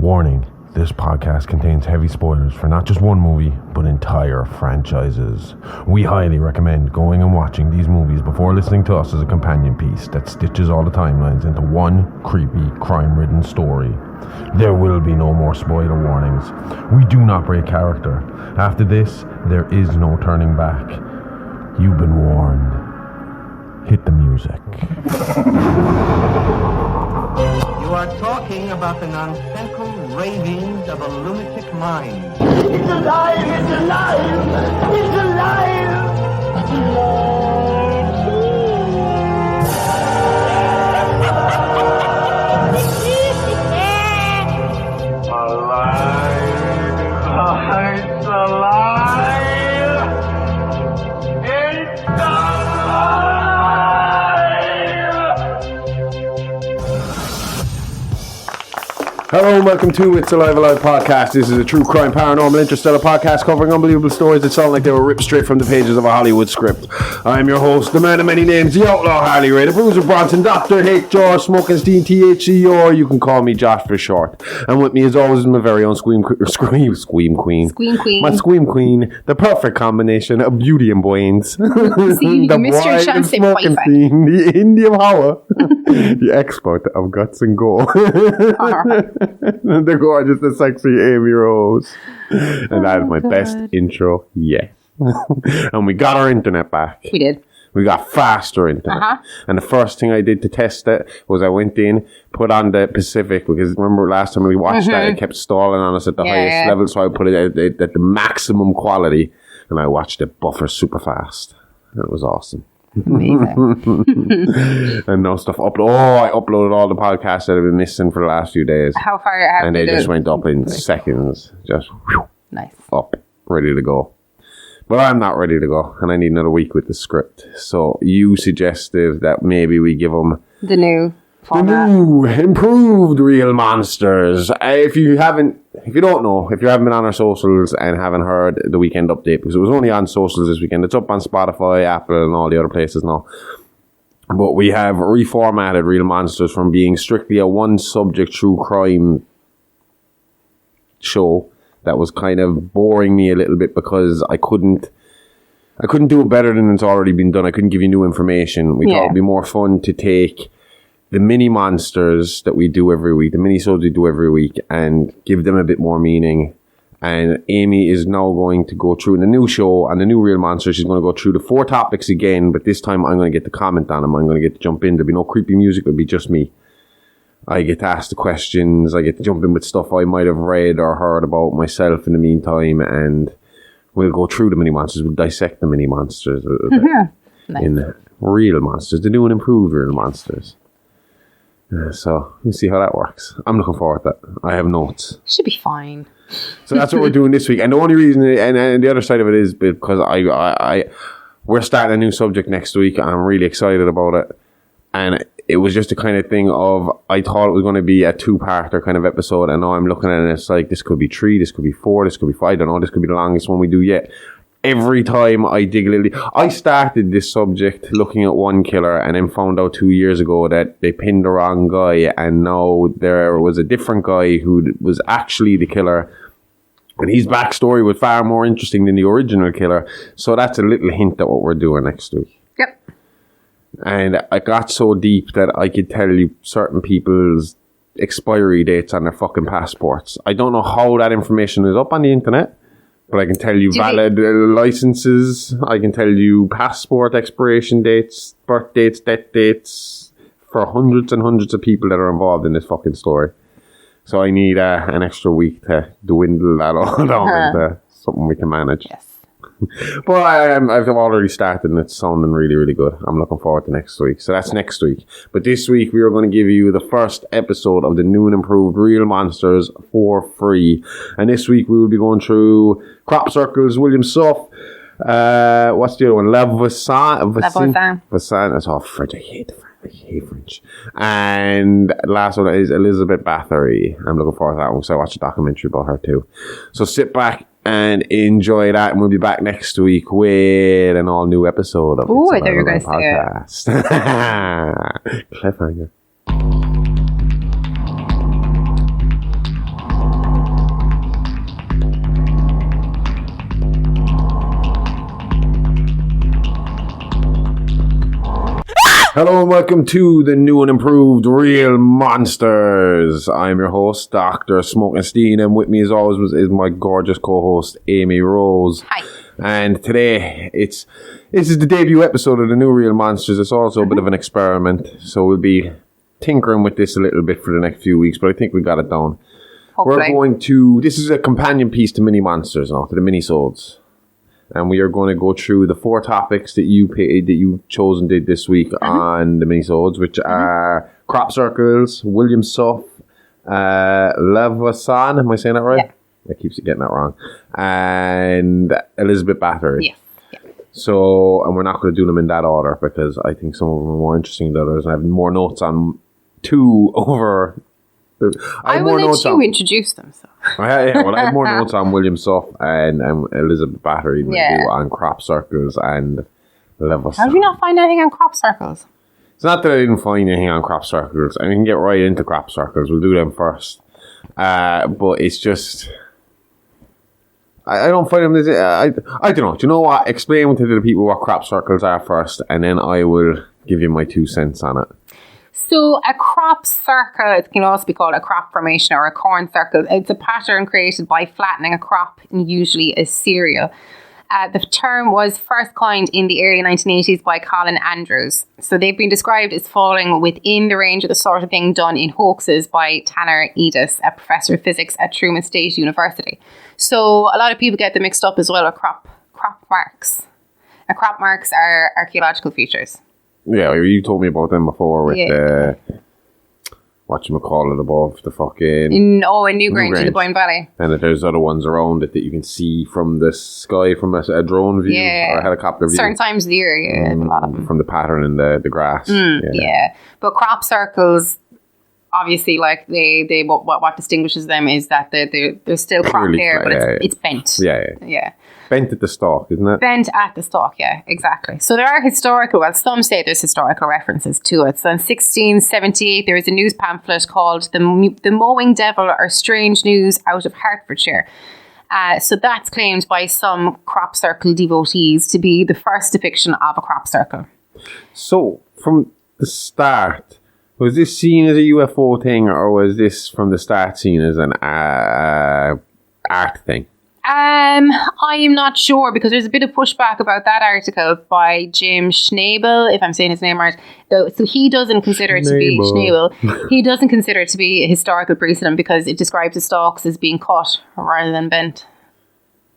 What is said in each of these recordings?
Warning, this podcast contains heavy spoilers for not just one movie, but entire franchises. We highly recommend going and watching these movies before listening to us as a companion piece that stitches all the timelines into one creepy, crime-ridden story. There will be no more spoiler warnings. We do not break character. After this, there is no turning back. You've been warned. Hit the music. You are talking about the nonsensical ravings of a lunatic mind. It's alive! It's alive! It's alive! It's alive! It's alive! Hello and welcome to It's Alive podcast. This is a true crime, paranormal, interstellar podcast covering unbelievable stories that sound like they were ripped straight from the pages of a Hollywood script. I'm your host, the man of many names, the outlaw Harley Ray, the bruiser Bronson, Dr. H. George, Smoking Steen, THC, or you can call me Josh for short. And with me as always is my very own Scream Queen. My Scream Queen, the perfect combination of beauty and brains. See, you missed your chance to Smoking Steen, the Indian Hawa, the expert of guts and gore. The gorgeous, the sexy Aimee Rose. And that is my best intro yet. And we got our internet back. We did. We got faster internet. And the first thing I did to test it was I went in, put on the Pacific, because remember last time we watched that, it kept stalling on us at the highest level, so I put it at the maximum quality, and I watched it buffer super fast. And it was awesome. Amazing. And no stuff upload. I uploaded all the podcasts that I've been missing for the last few days. How far have and you they just went up in seconds. Just whew, nice. Up, ready to go. But I'm not ready to go, and I need another week with the script. So you suggested that maybe we give them The new format. the new improved Real Monsters. If you don't know, if you haven't been on our socials and haven't heard the weekend update, because it was only on socials this weekend, it's up on Spotify, Apple, and all the other places now. But we have reformatted Real Monsters from being strictly a one-subject true crime show that was kind of boring me a little bit because I couldn't do it better than it's already been done. I couldn't give you new information. We thought it'd be more fun to take the mini monsters that we do every week, the mini-sodes we do every week, and give them a bit more meaning. And Amy is now going to go through in the new show, and the new Real Monsters, she's going to go through the 4 topics again, but this time I'm going to get to comment on them. I'm going to get to jump in. There'll be no creepy music. It'll be just me. I get to ask the questions. I get to jump in with stuff I might have read or heard about myself in the meantime, and we'll go through the mini monsters. We'll dissect the mini monsters Nice. in Real Monsters. The new and improved Real Monsters. So we'll see how that works. I'm looking forward to that. I have notes. Should be fine. So that's what we're doing this week. And the only reason, and the other side of it is because we're starting a new subject next week, and I'm really excited about it. And it was just a kind of thing of, I thought it was going to be a 2-parter kind of episode, and now I'm looking at it and it's like, this could be 3, this could be 4, this could be 5, I don't know, this could be the longest one we do yet. Every time I dig a little, I started this subject looking at one killer and then found out 2 years ago that they pinned the wrong guy, and now there was a different guy who was actually the killer. And his backstory was far more interesting than the original killer. So that's a little hint at what we're doing next week. Yep. And I got so deep that I could tell you certain people's expiry dates on their fucking passports. I don't know how that information is up on the internet, but I can tell you valid licenses. I can tell you passport expiration dates, birth dates, death dates for hundreds and hundreds of people that are involved in this fucking story. So I need an extra week to dwindle that all down into something we can manage. Yes. But I've already started, and it's sounding really, really good. I'm looking forward to next week. So that's next week. But this week, we are going to give you the first episode of the new and improved Real Monsters for free. And this week, we will be going through Crop Circle's William Suff. What's the other one? Viosin. That's all French. I hate French. And the last one is Elizabeth Bathory. I'm looking forward to that one because I watched a documentary about her too. So sit back and enjoy that, and we'll be back next week with an all new episode of I thought you were going to say it. Cliffhanger. Hello and welcome to the new and improved Real Monsters. I'm your host, Dr. Smokenstein, and with me as always is my gorgeous co-host, Aimee Rose. Hi. And today, this is the debut episode of the new Real Monsters. It's also a bit of an experiment, so we'll be tinkering with this a little bit for the next few weeks, but I think we got it down. Hopefully. This is a companion piece to Mini Monsters now, to the mini-sodes. And we are going to go through the 4 topics that you chose and did this week on the mini-sodes, which are crop circles, William Suff, Viosin, am I saying that right? Yeah. I keep getting that wrong. And Elizabeth Bathory. Yes. Yeah. So, and we're not going to do them in that order because I think some of them are more interesting than others. And I have more notes on 2 over... I will let you introduce them. So. I have more notes on William Suff and Elizabeth Bathory than I do on crop circles and levels. How did you not find anything on crop circles? It's not that I didn't find anything on crop circles. I can get right into crop circles. We'll do them first. But it's just... I don't find them... I don't know. Do you know what? Explain to the people what crop circles are first, and then I will give you my 2 cents on it. So a crop circle, it can also be called a crop formation or a corn circle. It's a pattern created by flattening a crop, and usually a cereal. The term was first coined in the early 1980s by Colin Andrews. So they've been described as falling within the range of the sort of thing done in hoaxes by Tanner Edis, a professor of physics at Truman State University. So a lot of people get them mixed up as well with crop marks. And crop marks are archaeological features. Yeah, you told me about them before with the... whatchamacallit above the fucking... In Newgrange, in the Boyne Valley. And there's other ones around it that you can see from the sky, from a drone view or a helicopter view. Certain times of the year, a lot of them. From the pattern in the grass. Yeah. But crop circles, obviously, like they what distinguishes them is that they're still crop there, but it's bent. Yeah. Bent at the stalk, isn't it? Bent at the stalk, yeah, exactly. So there are some say there's historical references to it. So in 1678, there was a news pamphlet called The Mowing Devil or Strange News Out of Hertfordshire. So that's claimed by some crop circle devotees to be the first depiction of a crop circle. So from the start, was this seen as a UFO thing, or was this from the start seen as an art thing? I am not sure, because there's a bit of pushback about that article by Jim Schnabel, if I'm saying his name right. So he doesn't consider it to be Schnabel. He doesn't consider it to be a historical precedent because it describes the stalks as being cut rather than bent.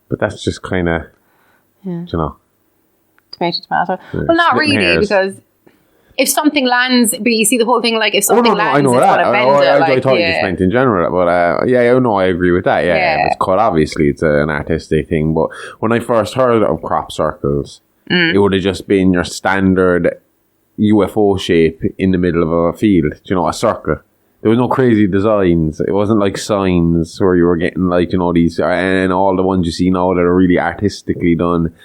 But that's just kind of, tomato. Yeah, well, not really, because if something lands, but you see the whole thing, like if something lands, it's going to bend it. I thought you just meant in general, but I agree with that. Yeah. It's cut, obviously, it's an artistic thing. But when I first heard of crop circles, it would have just been your standard UFO shape in the middle of a field, a circle. There was no crazy designs. It wasn't like signs where you were getting these, and all the ones you see now that are really artistically done.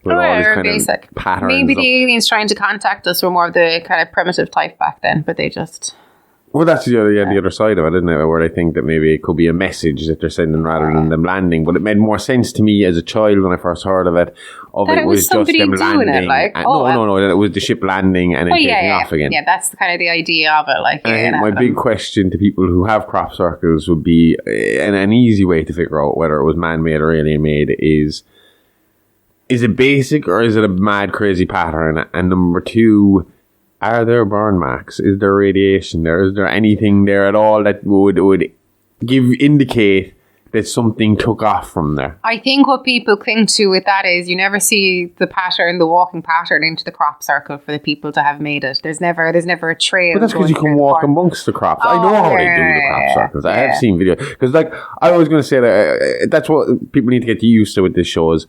They're basic. Patterns. Maybe the aliens trying to contact us were more of the kind of primitive type back then, but they just... Well, that's the other side of it, isn't it? Where they think that maybe it could be a message that they're sending rather than them landing. But it made more sense to me as a child when I first heard of it. It was just them landing. No, it was the ship landing and then taking off again. Yeah, that's kind of the idea of it. I think my big question to people who have crop circles would be, and an easy way to figure out whether it was man-made or alien-made is it basic or is it a mad, crazy pattern? And number 2, are there burn marks? Is there radiation there? Is there anything there at all that would indicate that something took off from there? I think what people cling to with that is you never see the walking pattern into the crop circle for the people to have made it. There's never a trail. But that's because you can walk amongst the crops. I know how they do the crop circles. I have seen videos. Because I was going to say that that's what people need to get used to with this show is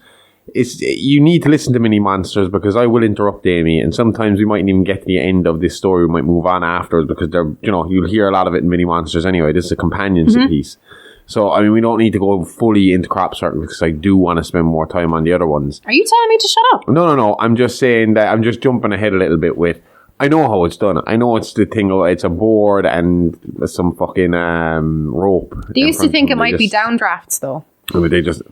you need to listen to Mini Monsters because I will interrupt Aimee, and sometimes we mightn't even get to the end of this story. We might move on afterwards because you'll hear a lot of it in Mini Monsters anyway. This is a companionship piece. So, I mean, we don't need to go fully into crop circles because I do want to spend more time on the other ones. Are you telling me to shut up? No. I'm just saying that I'm just jumping ahead a little bit with, I know how it's done. I know it's the thing, it's a board and some fucking rope. They used to think it might be downdrafts, though. They just...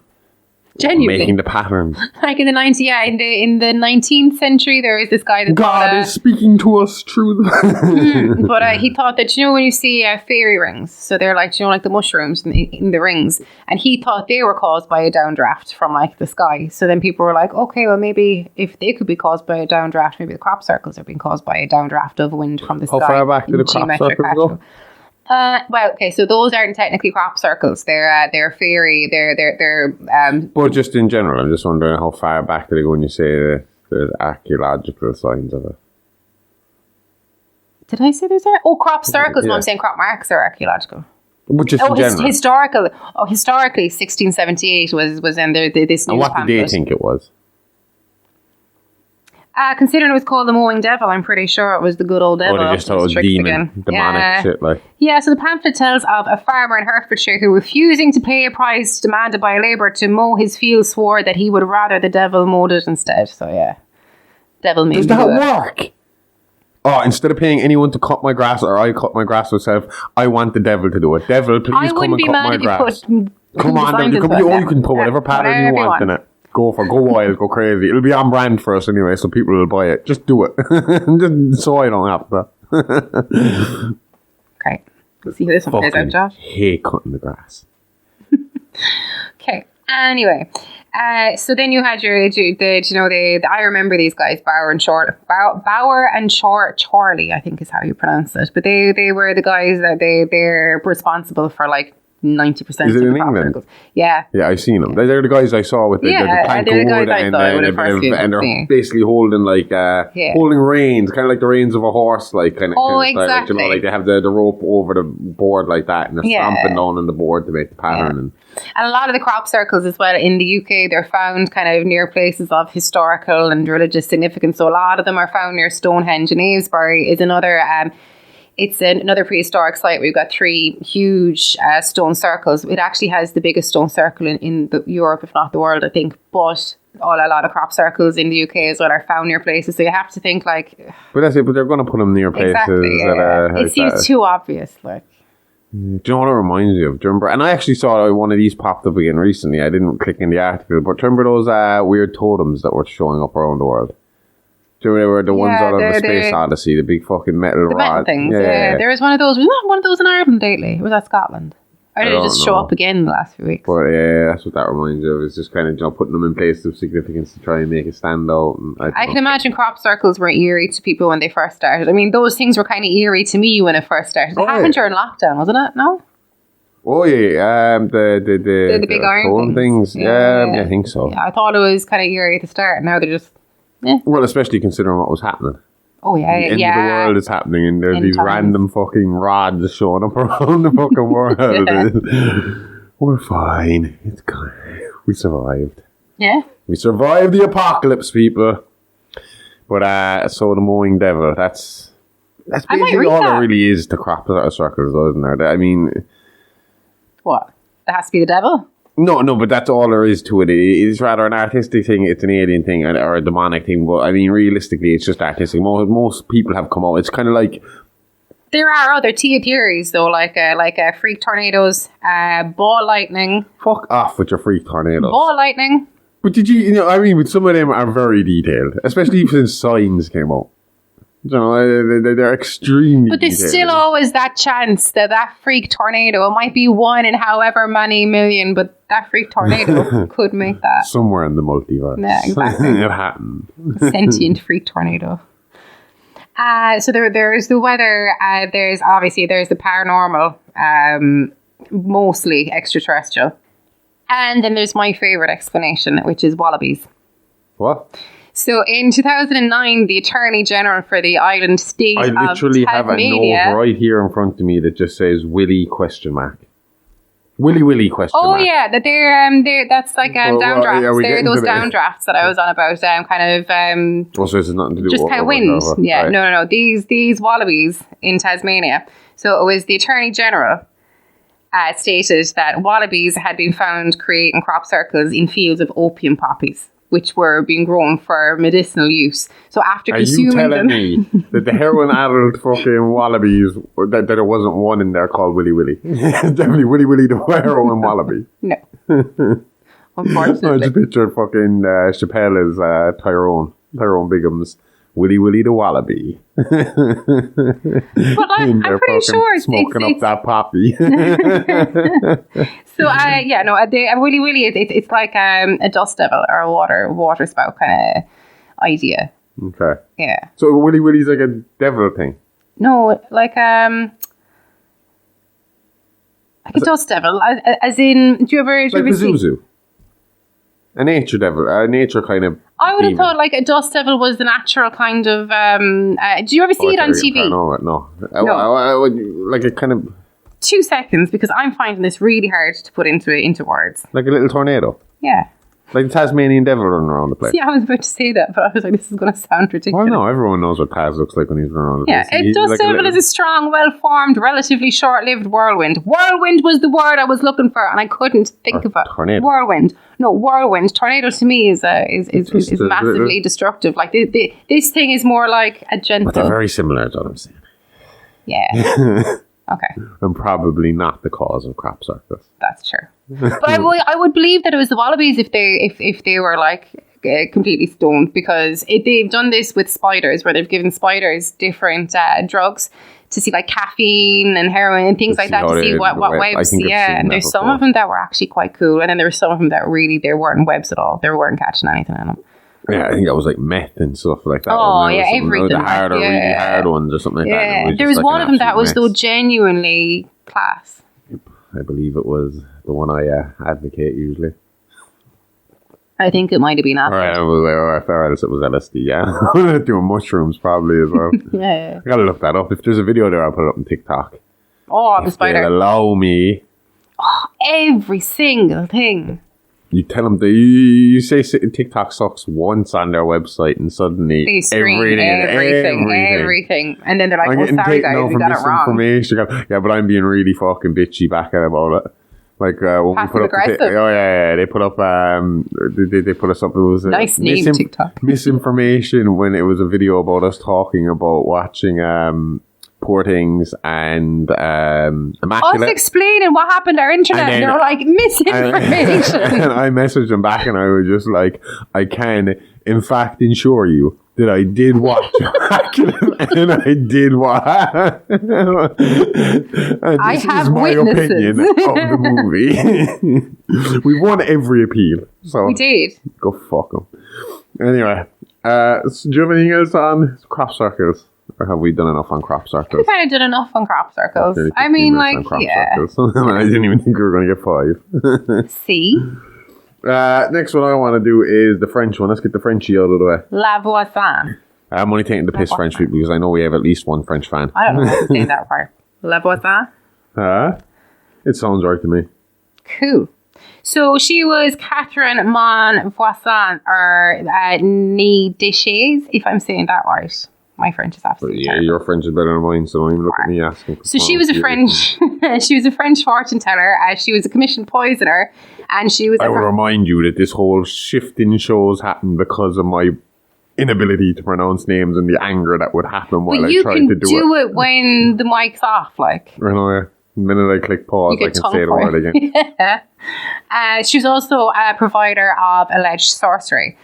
Genuinely. Making the patterns. Like in the 19th century, there was this guy that God is speaking to us through the... But he thought that, when you see fairy rings, so they're like, like the mushrooms in the rings, and he thought they were caused by a downdraft from like the sky. So then people were like, okay, well maybe if they could be caused by a downdraft, maybe the crop circles are being caused by a downdraft of wind from the sky. How far back did the crop circles go? Well, okay, so those aren't technically crop circles. They're fairy. They're But just in general, I'm just wondering how far back did it go when you say there's archaeological signs of it. Did I say there's crop circles? Yeah. No, I'm saying crop marks are archaeological. But just in general. Historically, 1678 was in there. This news and what pamphlet. did they think it was? Considering it was called the Mowing Devil, I'm pretty sure it was the good old devil. Or they just thought it was demonic shit like. Yeah, so the pamphlet tells of a farmer in Hertfordshire who, refusing to pay a price demanded by a labourer to mow his field, swore that he would rather the devil mowed it instead. So yeah, devil made. Does that work? Oh, instead of paying anyone to cut my grass, or I cut my grass myself, I want the devil to do it. Devil, please come and cut my grass. Come on, you can put whatever pattern you want in it. Go wild, go crazy. It'll be on brand for us anyway, so people will buy it. Just do it. Just so I don't have to. Okay. Let's see how this one plays out, Josh. Hate cutting the grass. Okay. Anyway, so then you had I remember these guys, Bauer and Charlie, I think is how you pronounce it. But they were the guys that they're responsible for like 90% of the crop circles. Yeah. Yeah, I've seen them. They're the guys I saw with the plank of wood and they're basically holding holding reins, kind of like the reins of a horse, like kind of. Oh, exactly. Like they have the rope over the board like that, and they're stomping down on the board to make the pattern. And a lot of the crop circles as well in the UK, they're found kind of near places of historical and religious significance. So a lot of them are found near Stonehenge, and Aimesbury is another. It's another prehistoric site. We've got 3 huge stone circles. It actually has the biggest stone circle in Europe, if not the world, I think. But a lot of crop circles in the UK as well are found near places. So you have to think like... But that's it. But they're going to put them near places. Exactly, it seems too obvious. Like. Do you know what it reminds me of? Do you remember? And I actually saw one of these popped up again recently. I didn't click in the article. But do you remember those weird totems that were showing up around the world? They were the ones out of the Space Odyssey, the big fucking metal rod. Things. Yeah. There was one of those. Was not one of those in Ireland lately? Was that Scotland? Or did it just show up again in the last few weeks? But yeah, that's what that reminds me of. It's just kind of putting them in places of significance to try and make it stand out. And I can imagine crop circles were eerie to people when they first started. I mean, those things were kind of eerie to me when it first started. It happened during lockdown, wasn't it? No? Oh yeah, the big iron things. Yeah, I think so. Yeah, I thought it was kind of eerie at the start. Now they're just... Yeah. Well, especially considering what was happening. Oh, yeah. The end of the world is happening, and there's these random fucking rods showing up around the fucking world. We're fine. It's good. We survived. Yeah. We survived the apocalypse, people. But, so the Mowing Devil, that's basically all there really is to crop circles, isn't there? I mean... What? It has to be the devil? No, but that's all there is to it. It's rather an artistic thing. It's an alien thing or a demonic thing. But I mean, realistically, it's just artistic. Most people have come out. It's kind of like... There are other theories, though, like freak tornadoes, ball lightning. Fuck off with your freak tornadoes. Ball lightning. But but some of them are very detailed, especially since signs came out. You know, they're extremely But there's detailed. still always that chance that freak tornado, it might be one in however many million, but that freak tornado could make that. Somewhere in the multiverse. Yeah, exactly. It happened. Sentient freak tornado. So there's the weather, there's the paranormal, mostly extraterrestrial. And then there's my favourite explanation, which is wallabies. What? So in 2009, the Attorney General for the island state of Tasmania... I literally have a note right here in front of me that just says Willy ? Willy ? Oh yeah, that they're that's like downdrafts. They're those downdrafts that I was on about. Oh, so it's nothing to do just with kind of wind. Yeah, right. No. These wallabies in Tasmania. So it was the Attorney General stated that wallabies had been found creating crop circles in fields of opium poppies, which were being grown for medicinal use. So after consuming them... Are you telling me that the heroin-addled fucking wallabies, that there wasn't one in there called Willy? It's definitely Willy the heroin wallaby. No. I unfortunately. just pictured fucking Chappelle as Tyrone Bigham's Willy the Wallaby. But I'm pretty sure smoking up that poppy. So Willy Willy, it's like a dust devil or a water spout kind of idea. Okay. Yeah. So Willy Willy's like a devil thing. No, like a dust devil, as in. Do you ever Like see? Pazuzu. A nature devil, a nature kind of. I would have demon. thought like a dust devil was the natural kind of. Do you ever see it on TV? No. Like a kind of 2 seconds, because I'm finding this really hard to put into words. like a little tornado, Yeah. like the Tasmanian devil running around the place. Yeah, I was about to say that, but I was like, this is going to sound ridiculous. Well, no, everyone knows what Taz looks like when he's running around the Yeah, place. a He's dust like devil is a strong, well-formed, relatively short-lived whirlwind. Whirlwind was the word I was looking for, and I couldn't think of it. tornado. Whirlwind. No, whirlwind. Tornado to me is massively destructive. Like this thing is more like a gentle. But they're very similar, is what I'm saying. Yeah. Okay, And probably not the cause of crop circus. that's true. But I would believe that it was the wallabies if they were like completely stoned, because they've done this with spiders, where they've given spiders different drugs to see like caffeine and heroin and things like that, to see what webs. Yeah, and there's some of them that were actually quite cool, and then there were some of them that really they weren't webs at all. They weren't catching anything in them. Yeah, I think that was like meth and stuff like that. Oh, wasn't it? yeah, Some of everything. the harder, really hard ones or something like that. Yeah, It there was just one like of an them that absolute was though mess. genuinely class. I believe it was the one I advocate usually. I think it might have been after. Alright, it was LSD, yeah. Doing mushrooms probably as well. Yeah. I gotta look that up. If there's a video there, I'll put it up on TikTok. Oh, the If spider. they'll allow me. Every single thing. You tell them, you say TikTok sucks once on their website and suddenly They scream everything. And then they're like, I'm oh, getting sorry taken guys, out you for got it wrong. misinformation. Yeah, but I'm being really fucking bitchy back at about it. Like when we put up, Passive-aggressive. they put up, they put us up. It was Nice name, TikTok. misinformation when it was a video about us talking about watching Poor Things and Us Immaculate. explaining what happened to our internet. And then- They're like, misinformation. And I messaged them back and I was just like, I can in fact ensure you that I did watch Immaculate and I did watch. I This have is my witnesses. opinion of the movie. We won every appeal. So We did. go fuck them. Anyway, so do you have anything else on crop circles? Or have we done enough on crop circles? We kind of did enough on crop circles. Nearly I 15 mean, minutes like, on crop yeah. circles. I didn't even think we were going to get 5. See? Next one I want to do is the French one. Let's get the Frenchie out of the way. La Voisin. I'm only taking the piss French people because I know we have at least one French fan. I don't know how to say that right. La Voisin. It sounds right to me. Cool. So she was Catherine Monvoisin, or Née Deschays, if I'm saying that right. My French is absolutely Yeah, terrible. your French is better than mine, so don't even look at me asking. So she was a French. She was a French fortune teller. She was a commissioned poisoner, and she was. I will remind you that this whole shift in shows happened because of my inability to pronounce names and the anger that would happen while But I you tried can to do it. it when the mic's off, like. I know, the minute I click pause, You I get can say the tongue for word it. again. She was also a provider of alleged sorcery.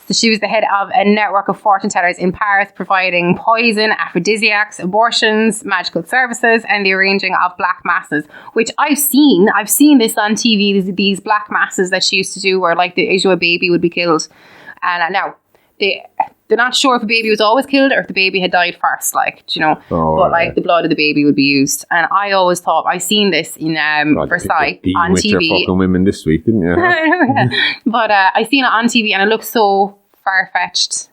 So she was the head of a network of fortune tellers in Paris, providing poison, aphrodisiacs, abortions, magical services, and the arranging of black masses, which I've seen. I've seen this on TV, these black masses that she used to do where like the issue a baby would be killed. And now they're not sure if the baby was always killed or if the baby had died first, like, do you know, but like the blood of the baby would be used. And I always thought, I seen this in Versailles on with your TV. fucking women this week, didn't you? But I seen it on TV and it looked so far-fetched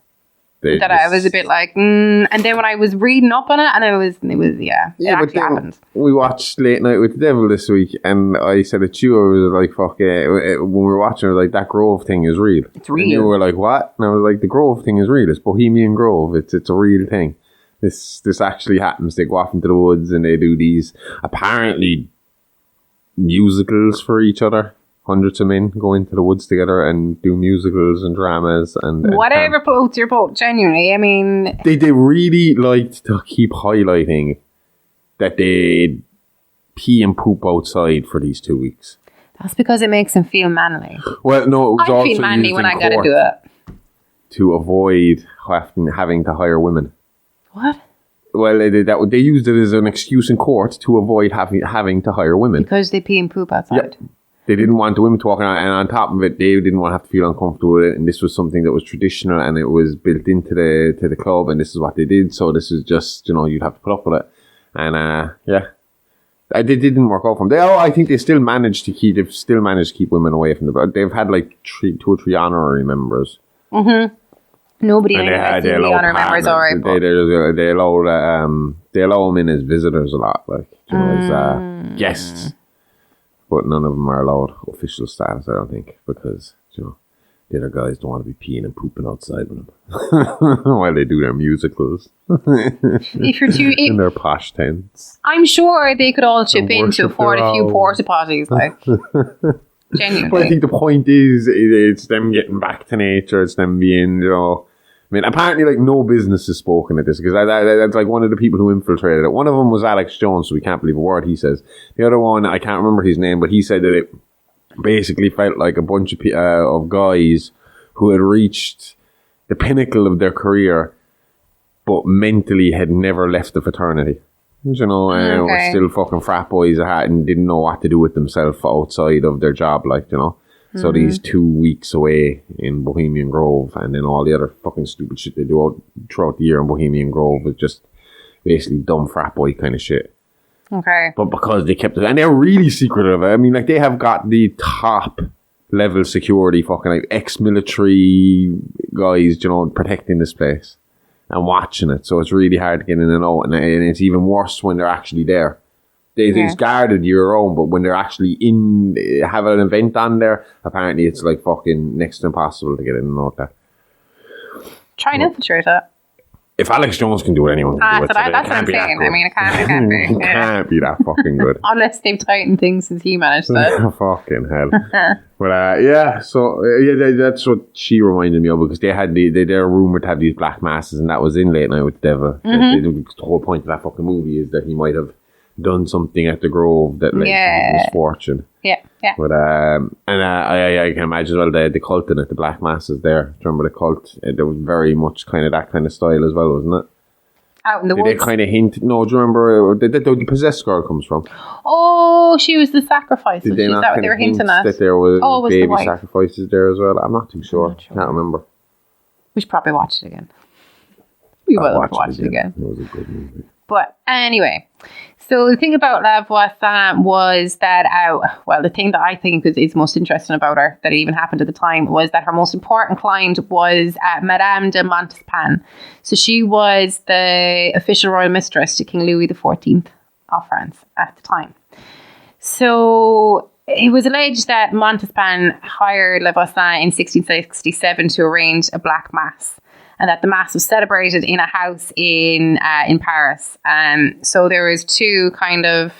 that I was a bit like, and then when I was reading up on it, and it was it actually happened. We watched Late Night with the Devil this week, and I said it to you, I was like, fuck it. When we were watching, I was like, that Grove thing is real. It's real. And you were like, what? And I was like, the Grove thing is real. It's Bohemian Grove. It's a real thing. This actually happens. They go off into the woods and they do these, apparently, musicals for each other. Hundreds of men go into the woods together and do musicals and dramas and whatever floats your boat, genuinely. I mean, they really liked to keep highlighting that they pee and poop outside for these 2 weeks. That's because it makes him feel manly. Well, no, it was I also feel manly used when in I gotta court do it. to avoid having to hire women. What? Well, they used it as an excuse in court to avoid having to hire women. Because they pee and poop outside. Yep. They didn't want the women to walk around, and on top of it, they didn't want to have to feel uncomfortable with it. And this was something that was traditional, and it was built into the club, and this is what they did. So this is just, you'd have to put up with it. And they didn't work out for them. I think they still managed to keep women away from the. They've had like 2 or 3 honourary members. Mm-hmm. Nobody And anyway. they allow honourary members, all right. They allow them in as visitors a lot, like as guests. But none of them are allowed official status, I don't think, because, the other guys don't want to be peeing and pooping outside with them while they do their musicals. If you're too... in their posh tents. I'm sure they could all chip in to afford a few own. porta potties, like. Genuinely. But I think the point is, it's them getting back to nature, it's them being, I mean, apparently, like, no business is spoken at this, because that's like one of the people who infiltrated it. One of them was Alex Jones, so we can't believe a word he says. The other one, I can't remember his name, but he said that it basically felt like a bunch of guys who had reached the pinnacle of their career, but mentally had never left the fraternity. Were still fucking frat boys and didn't know what to do with themselves outside of their job, like, So these 2 weeks away in Bohemian Grove, and then all the other fucking stupid shit they do throughout the year in Bohemian Grove is just basically dumb frat boy kind of shit. Okay. But because they kept it, and they're really secretive. I mean, like, they have got the top level security, fucking like ex-military guys, protecting this place and watching it. So it's really hard to get in and out, and it's even worse when they're actually there. It's guarded year round, but when they're actually have an event on there, apparently it's like fucking next to impossible to get in and out there. Try and infiltrate it. If Alex Jones can do it, anyone can do it. That's what I'm saying. I mean, it can't be. It can't be that fucking good. Unless they've tightened things since he managed it. Fucking hell. But that's what she reminded me of, because they're rumoured to have these black masses, and that was in Late Night with the Devil. Mm-hmm. The whole point of that fucking movie is that he might have done something at the Grove that led to his misfortune. Yeah. But I can imagine the cult in it, the black masses there. Do you remember the cult? There was very much kind of that kind of style as well, wasn't it? Out in the Did woods. they kind of hint? No, do you remember where the possessed girl comes from? Oh, she was the sacrifice. Did they not Is that what kind they were of hint hinting at? that there was was the baby wife. sacrifices there as well? I'm not too sure. Can't remember. We should probably watch it again. We will watch it again. It was a good movie. But anyway, so the thing about La Voisin was that, the thing that I think is most interesting about her, that even happened at the time, was that her most important client was Madame de Montespan. So she was the official royal mistress to King Louis XIV of France at the time. So it was alleged that Montespan hired La Voisin in 1667 to arrange a black mass, and that the mass was celebrated in a house in Paris. So there was 2 kind of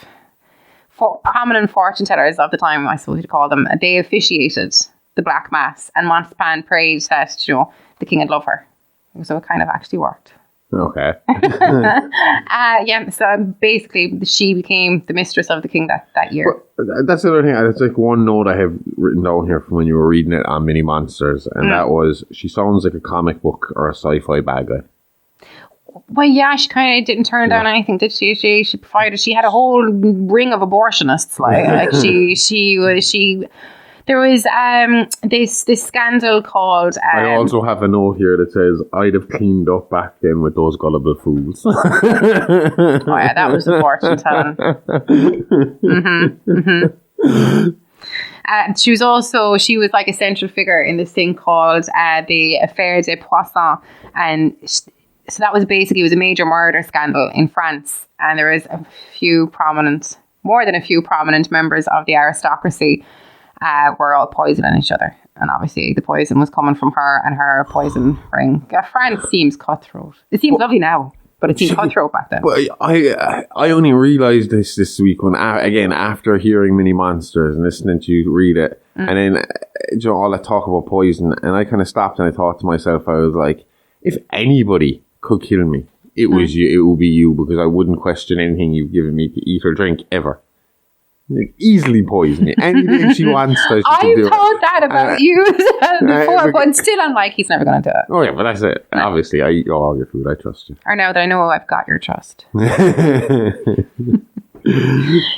prominent fortune tellers of the time, I suppose you'd call them. They officiated the black mass, and Montespan prayed that the king would love her. So it kind of actually worked. Okay. So basically she became the mistress of the king that year. Well, that's the other thing. That's like one note I have written down here from when you were reading it on Mini Monsters, and that was, she sounds like a comic book or a sci-fi bad guy. Well, yeah, she kind of didn't turn down anything, did she? She provided. She had a whole ring of abortionists. Like she. There was this scandal called. I also have a note here that says, "I'd have cleaned up back then with those gullible fools." Oh yeah, that was the fortune telling. She was like a central figure in this thing called the Affaire des Poissons, and so that was basically, it was a major murder scandal in France, and there was more than a few prominent members of the aristocracy were all poisoning each other, and obviously the poison was coming from her and her poison ring. France seems cutthroat. It seems lovely now, but it seemed cutthroat back then. Well, I only realised this week when, again, after hearing Mini Monsters and listening to you read it, and then all that talk about poison, and I kind of stopped and I thought to myself, I was like, if anybody could kill me, it was you. It would be you, because I wouldn't question anything you've given me to eat or drink ever. Like, easily poison you. Anything she wants, she I can do thought that about you before, but- but still I'm like, he's never going to do it. Oh yeah, but that's it. Obviously, I eat all your food. I trust you. Or now that I know I've got your trust.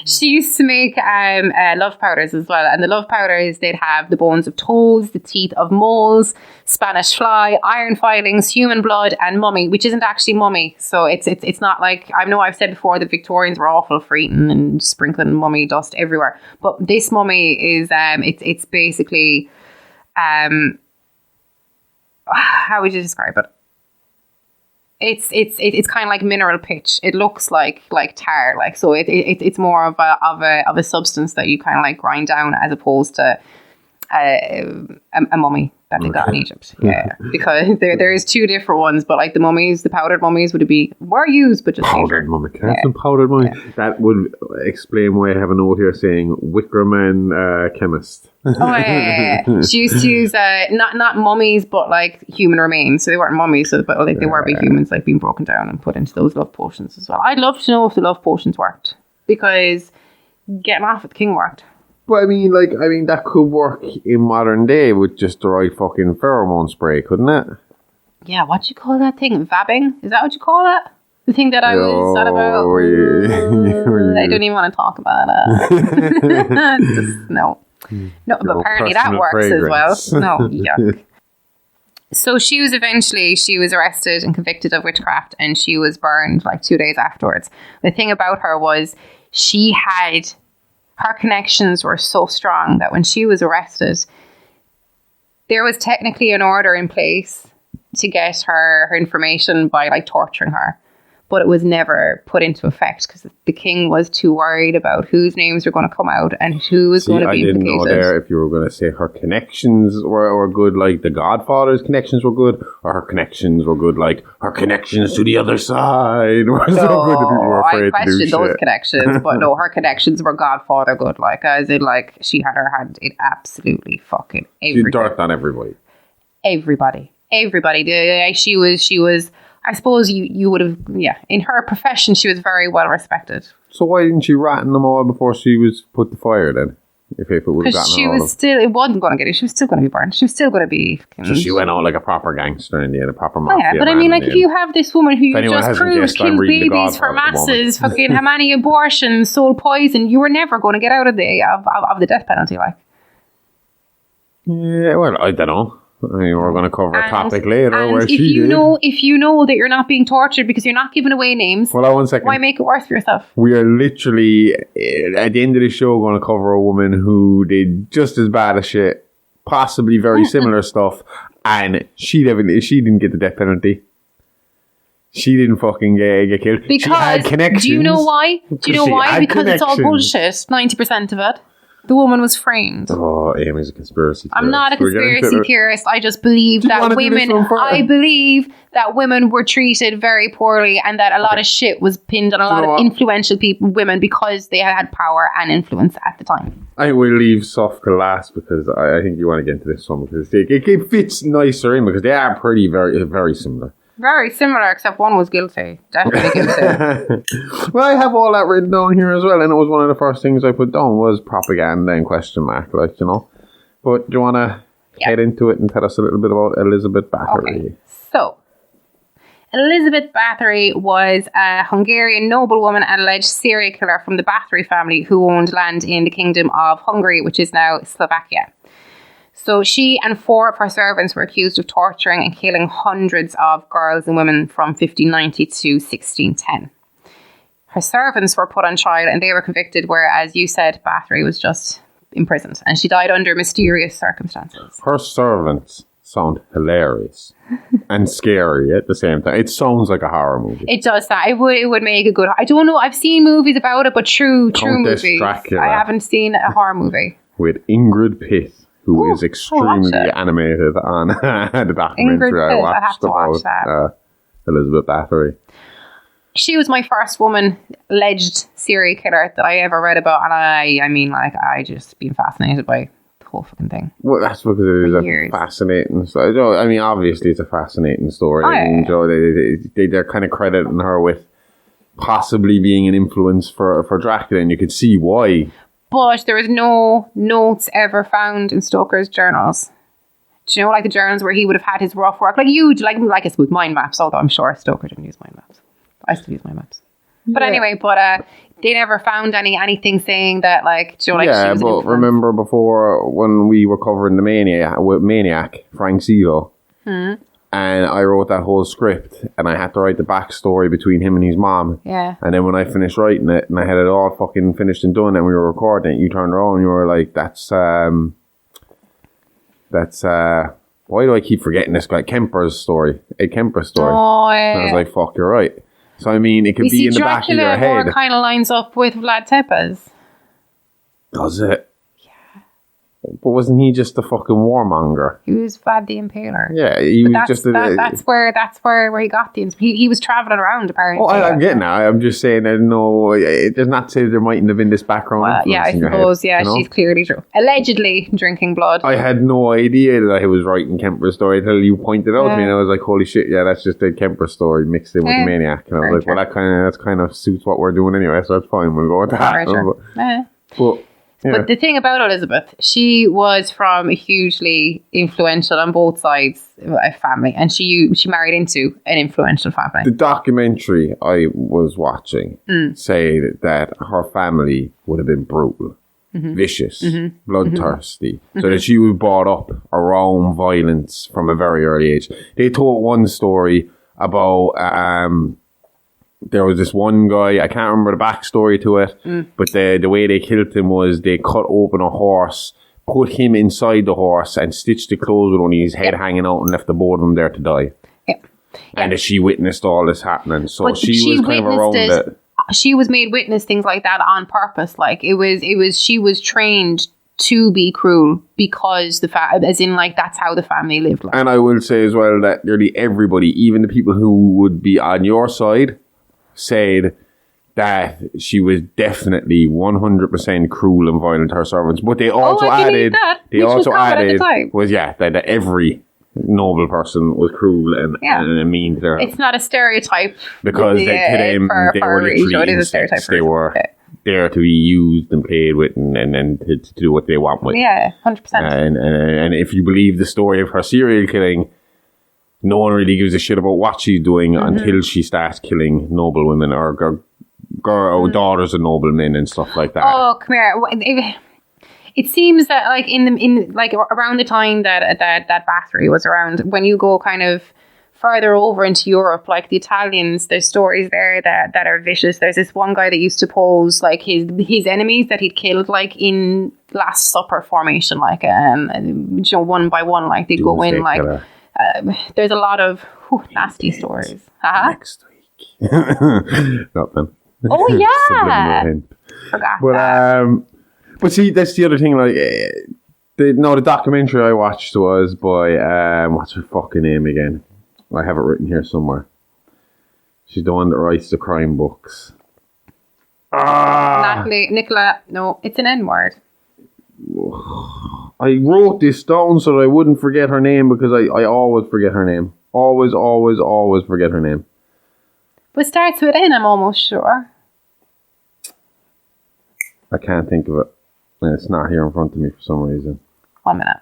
She used to make love powders as well, and the love powders, they'd have the bones of toads, the teeth of moles, Spanish fly, iron filings, human blood, and mummy, which isn't actually mummy. So it's not like, I know I've said before the Victorians were awful for eating and sprinkling mummy dust everywhere, but this mummy is it's basically how would you describe it? It's kind of like mineral pitch. It looks like tar, like, so it's more of a substance that you kind of like grind down, as opposed to a mummy that they got in Egypt. Yeah, because there is two different ones, but like the mummies, the powdered mummies were used, but just powdered mummy. Some powdered mummy. Yeah. That would explain why I have a note here saying Wickerman chemist. Oh yeah. She used to use not mummies, but like human remains. So they weren't mummies, but like they were big humans, like being broken down and put into those love potions as well. I'd love to know if the love potions worked, because getting off with the king worked. But I mean, that could work in modern day with just the right fucking pheromone spray, couldn't it? Yeah, what do you call that thing? Vabbing? Is that what you call it? The thing that I was on about? Yeah. I don't even want to talk about it. Just, no. No, but apparently that works as well. No, yuck. So she was arrested and convicted of witchcraft, and she was burned like 2 days afterwards. The thing about her was her connections were so strong that when she was arrested, there was technically an order in place to get her information by like torturing her. But it was never put into effect because the king was too worried about whose names were going to come out and who was going to be implicated. I didn't know there if you were going to say her connections were good, like the Godfather's connections were good, or her connections were good, like her connections to the other side were so good that people were afraid I to do questioned those shit. Connections, but no, her connections were Godfather good. Like, as in, like, she had her hand in absolutely fucking everything. She darked on everybody. Everybody. She was. I suppose you would have, in her profession, she was very well respected. So why didn't she rat them all before she was put to fire then? If it would have gotten she her was all still, it wasn't going to get it. She was still going to be burned. She was still going to be. So she went out like a proper gangster in the end, a proper mafia. Yeah, but I mean, like, if you have this woman who you just proved killed babies for Godfather masses, fucking how many abortions, sold poison, you were never going to get out of the death penalty, like. Yeah, well, I don't know. I mean, we're going to cover a topic later where if she you did. if you know that you're not being tortured because you're not giving away names, Hold on 1 second. why make it worse for yourself? We are literally, at the end of the show, going to cover a woman who did just as bad as shit, possibly very similar stuff, and she didn't get the death penalty. She didn't fucking get killed. Because, she had connections. do you know why? Because it's all connections. bullshit, 90% of it. The woman was framed. Oh, Aimee's a conspiracy theorist. I'm not a conspiracy theorist. I just believe that women, were treated very poorly, and that a lot of shit was pinned on a lot of influential women because they had power and influence at the time. I will leave Suff to last because I think you want to get into this one because it fits nicer in because they are pretty very, very similar. Very similar, except one was guilty. Definitely guilty. Well, I have all that written down here as well, and it was one of the first things I put down was propaganda and question mark, like, you know. But do you want to head into it and tell us a little bit about Elizabeth Bathory? Okay. So, Elizabeth Bathory was a Hungarian noblewoman and alleged serial killer from the Bathory family who owned land in the Kingdom of Hungary, which is now Slovakia. So she and 4 of her servants were accused of torturing and killing hundreds of girls and women from 1590 to 1610. Her servants were put on trial and they were convicted, whereas you said Bathory was just imprisoned, and she died under mysterious circumstances. Her servants sound hilarious and scary at the same time. It sounds like a horror movie. It does that. It would make a good. I don't know. I've seen movies about it, but true movies. Dracula. I haven't seen a horror movie with Ingrid Pitt, who is extremely animated on the documentary I watched about Elizabeth Bathory. She was my first woman alleged serial killer that I ever read about, and I just been fascinated by the whole fucking thing. Well, that's because it is a fascinating story. I mean, obviously it's a fascinating story. They're kind of crediting her with possibly being an influence for Dracula, and you could see why. But there was no notes ever found in Stoker's journals. Do you know, like the journals where he would have had his rough work? Like you, like it's with mind maps, although I'm sure Stoker didn't use mind maps. I still use mind maps. But anyway, they never found anything saying that, like, do you know, like, she was but remember before when we were covering the Maniac, Frank Zito, and I wrote that whole script, and I had to write the backstory between him and his mom. Yeah. And then when I finished writing it, and I had it all fucking finished and done, and we were recording it, you turned around and you were like, that's why do I keep forgetting this guy? Kemper's story. Ed Kemper's story. Oh, yeah. And I was like, fuck, you're right. So, I mean, it could be in the back of your head. Dracula kind of lines up with Vlad Tepes. Does it? Yeah. But wasn't he just a fucking warmonger? He was Vlad the Impaler. Yeah, he was just that's where he got the inspiration. He was travelling around, apparently. Oh, I'm getting that. I'm just saying that there's not to say there mightn't have been this background influence yeah, I in your suppose, head, yeah, you know? she's clearly allegedly drinking blood. I had no idea that I was writing Kemper's story until you pointed out to me, and I was like, holy shit, yeah, that's just a Kemper story mixed in with the Maniac. And I was like, well, that kind of suits what we're doing anyway, so that's fine, we'll go with that. But the thing about Elizabeth, she was from a hugely influential on both sides family, and she married into an influential family. The documentary I was watching said that her family would have been brutal, vicious, bloodthirsty, so that she was brought up around violence from a very early age. They told one story about there was this one guy, I can't remember the backstory to it, but the way they killed him was they cut open a horse, put him inside the horse, and stitched the clothes with only his head hanging out, and left the both of them there to die. And that she witnessed all this happening, so she was kind of around it. She was made witness things like that on purpose. Like it was she was trained to be cruel because as in like that's how the family lived. Like. And I will say as well that nearly everybody, even the people who would be on your side, said that she was definitely 100% cruel and violent to her servants. But they also added that every noble person was cruel and mean to their... It's not a stereotype. Because to them, they were literally insects. They were there to be used and played with and to do what they want with. Yeah, 100%. And if you believe the story of her serial killing, no one really gives a shit about what she's doing until she starts killing noble women or daughters of noblemen and stuff like that. Oh, come here. It seems that like in around the time that Bathory was around, when you go kind of further over into Europe, like the Italians, there's stories there that are vicious. There's this one guy that used to pose like his enemies that he'd killed like in Last Supper formation, like one by one, like they'd go in like. There's a lot of nasty stories. Next week. Nothing. Oh yeah. Forgot that. But see, that's the other thing. Like, the documentary I watched was by what's her fucking name again? I have it written here somewhere. She's the one that writes the crime books. Nicola. No, it's an N word. I wrote this down so that I wouldn't forget her name because I always forget her name. Always forget her name. But starts with N, I'm almost sure. I can't think of it. And it's not here in front of me for some reason. 1 minute.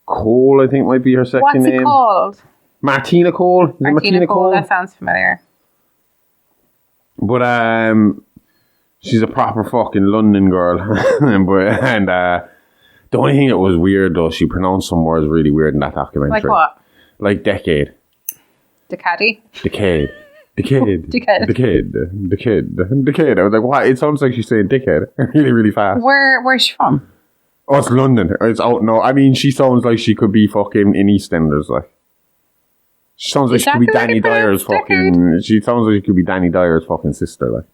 Cole, I think, might be her second name. What's it called? Martina Cole? Martina Cole, that sounds familiar. But, she's a proper fucking London girl. and the only thing that was weird, though, she pronounced some words really weird in that documentary. Like what? Like decade. Decade. I was like, what? It sounds like she's saying dickhead really, really fast. Where's she from? Oh, it's London. It's out. No, I mean, she sounds like she could be fucking in EastEnders, like. She sounds like she could be Danny Dyer's fucking... She sounds like she could be Danny Dyer's fucking sister, like.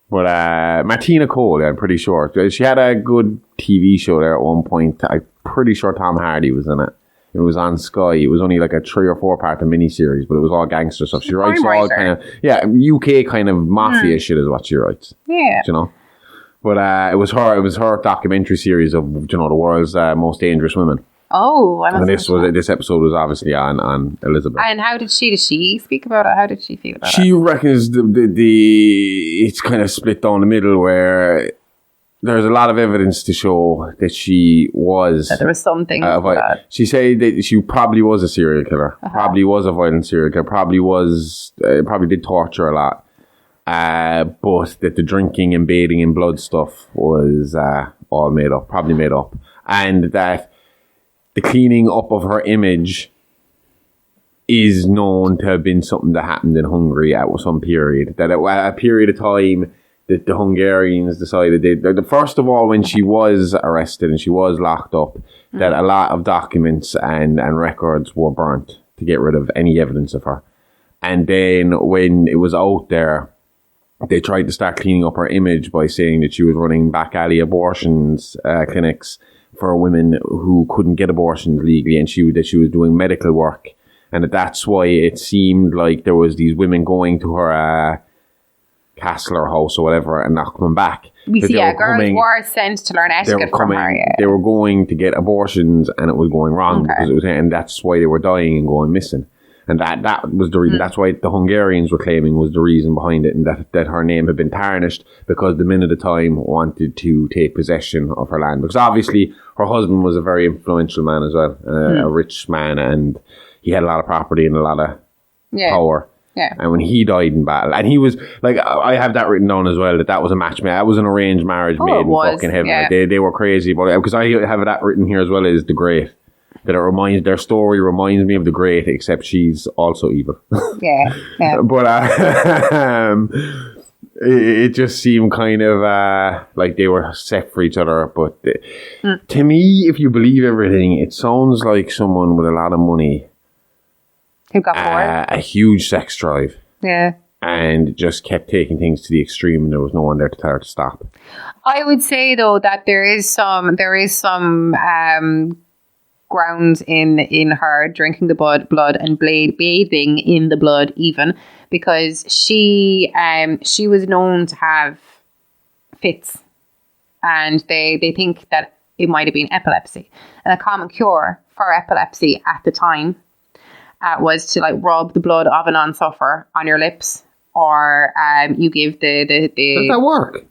But Martina Cole, I'm pretty sure. She had a good TV show there at one point. I'm pretty sure Tom Hardy was in it. It was on Sky. It was only like a 3 or 4 part miniseries, but it was all gangster stuff. She writes all kind of... Yeah, UK kind of mafia shit is what she writes. Yeah. You know? But it was her documentary series of, the world's most dangerous women. Oh, I must this episode was obviously on Elizabeth. And how did she speak about it? How did she feel about it? She reckons it's kind of split down the middle where there's a lot of evidence to show that she was... That there was something. She said that she probably was a serial killer. Probably was a violent serial killer. Probably did torture a lot. But that the drinking and bathing in blood stuff was all made up. Probably made up. And that the cleaning up of her image is known to have been something that happened in Hungary at some period. That at a period of time... that the Hungarians decided first of all, when she was arrested and she was locked up, that a lot of documents and records were burnt to get rid of any evidence of her. And then when it was out there, they tried to start cleaning up her image by saying that she was running back alley abortions clinics for women who couldn't get abortions legally, and that she was doing medical work, and that's why it seemed like there was these women going to her castle or house or whatever and not coming back. We see, girls were sent to learn etiquette from her. Yeah. They were going to get abortions and it was going wrong and that's why they were dying and going missing. And that was the reason. That's why the Hungarians were claiming was the reason behind it, and that her name had been tarnished because the men at the time wanted to take possession of her land. Because obviously her husband was a very influential man as well, a rich man, and he had a lot of property and a lot of power. Yeah. And when he died in battle, and he was like, I have that written down as well, that was a match made. That was an arranged marriage made in fucking heaven. Yeah. Like, they were crazy about it, because I have that written here as well as The Great. That their story reminds me of The Great, except she's also evil. Yeah. But it just seemed kind of like they were set for each other. But to me, if you believe everything, it sounds like someone with a lot of money who got bored, a huge sex drive. Yeah. And just kept taking things to the extreme, and there was no one there to tell her to stop. I would say though that there is some grounds in her drinking the blood and bathing in the blood, even because she was known to have fits, and they think that it might have been epilepsy. And a common cure for epilepsy at the time was to like rub the blood of a non-sufferer on your lips, or you give the Does that work?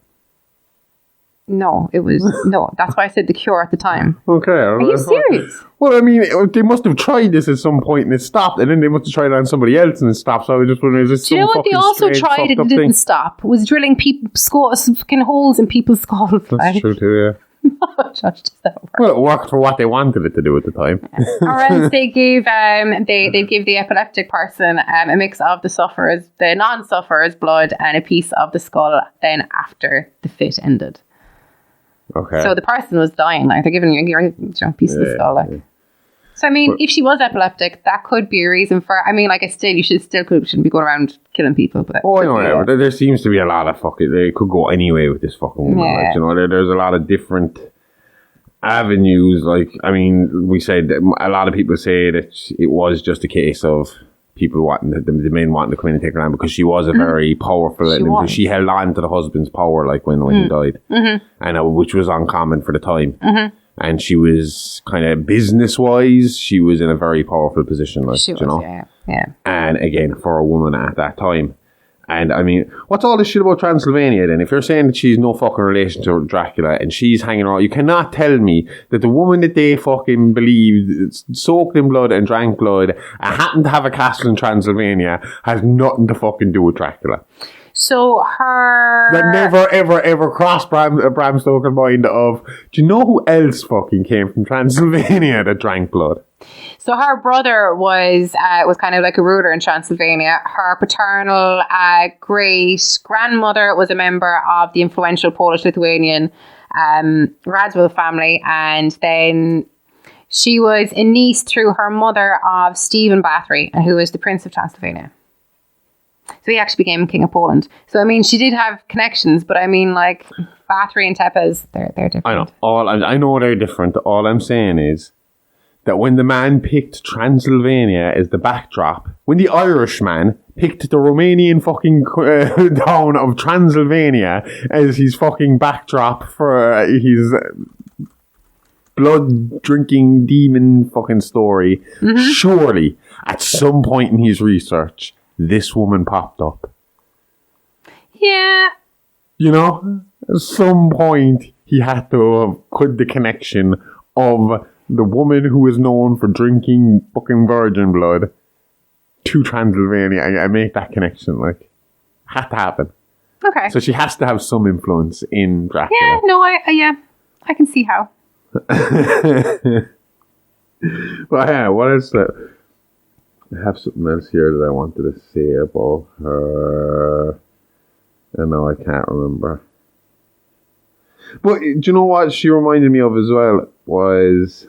No, it was no. That's why I said the cure at the time. Okay, are you serious? Well, I mean, they must have tried this at some point and it stopped, and then they must have tried it on somebody else and it stopped. So I was just wondering, is this Do you know what they also tried and it didn't stop? Was drilling fucking holes in people's skulls. That's true too, yeah. Josh, does that work? Well, it worked for what they wanted it to do at the time. Or else they gave they give the epileptic person a mix of the non-sufferer's blood and a piece of the skull. Then after the fit ended, okay. So the person was dying. Like they're giving you a piece of the skull. Like. Yeah. So I mean, if she was epileptic, that could be a reason for. I mean, like you shouldn't be going around killing people. But I know. There seems to be a lot of fucking. They could go anyway with this fucking woman. Yeah. Like, you know, there's a lot of different avenues. Like, I mean, we said that a lot of people say that it was just a case of people wanting the men wanting to come in and take her land because she was a very powerful. She held on to the husband's power, like when he died, and which was uncommon for the time. Mm-hmm. And she was kind of business-wise, she was in a very powerful position, like, she was, you know. Yeah. And again, for a woman at that time. And I mean, what's all this shit about Transylvania then? If you're saying that she's no fucking relation to Dracula and she's hanging around, you cannot tell me that the woman that they fucking believed soaked in blood and drank blood and happened to have a castle in Transylvania has nothing to fucking do with Dracula. So her... That never, ever, ever crossed Bram Stoker's mind of, do you know who else fucking came from Transylvania that drank blood? So her brother was kind of like a ruler in Transylvania. Her paternal great-grandmother was a member of the influential Polish-Lithuanian Radziwill family. And then she was a niece through her mother of Stephen Bathory, who was the Prince of Transylvania. So he actually became King of Poland. So, I mean, she did have connections, but I mean, like, Bathory and Tepes, they're different. I know. I know they're different. All I'm saying is that when the man picked Transylvania as the backdrop, when the Irishman picked the Romanian fucking town of Transylvania as his fucking backdrop for his blood drinking demon fucking story, surely at some point in his research, this woman popped up. Yeah. You know, at some point he had to have put the connection of the woman who is known for drinking fucking virgin blood to Transylvania and make that connection. Like, had to happen. Okay. So she has to have some influence in Dracula. Yeah, no, I can see how. But yeah, what else? I have something else here that I wanted to say about her. I know I can't remember. But do you know what she reminded me of as well? Was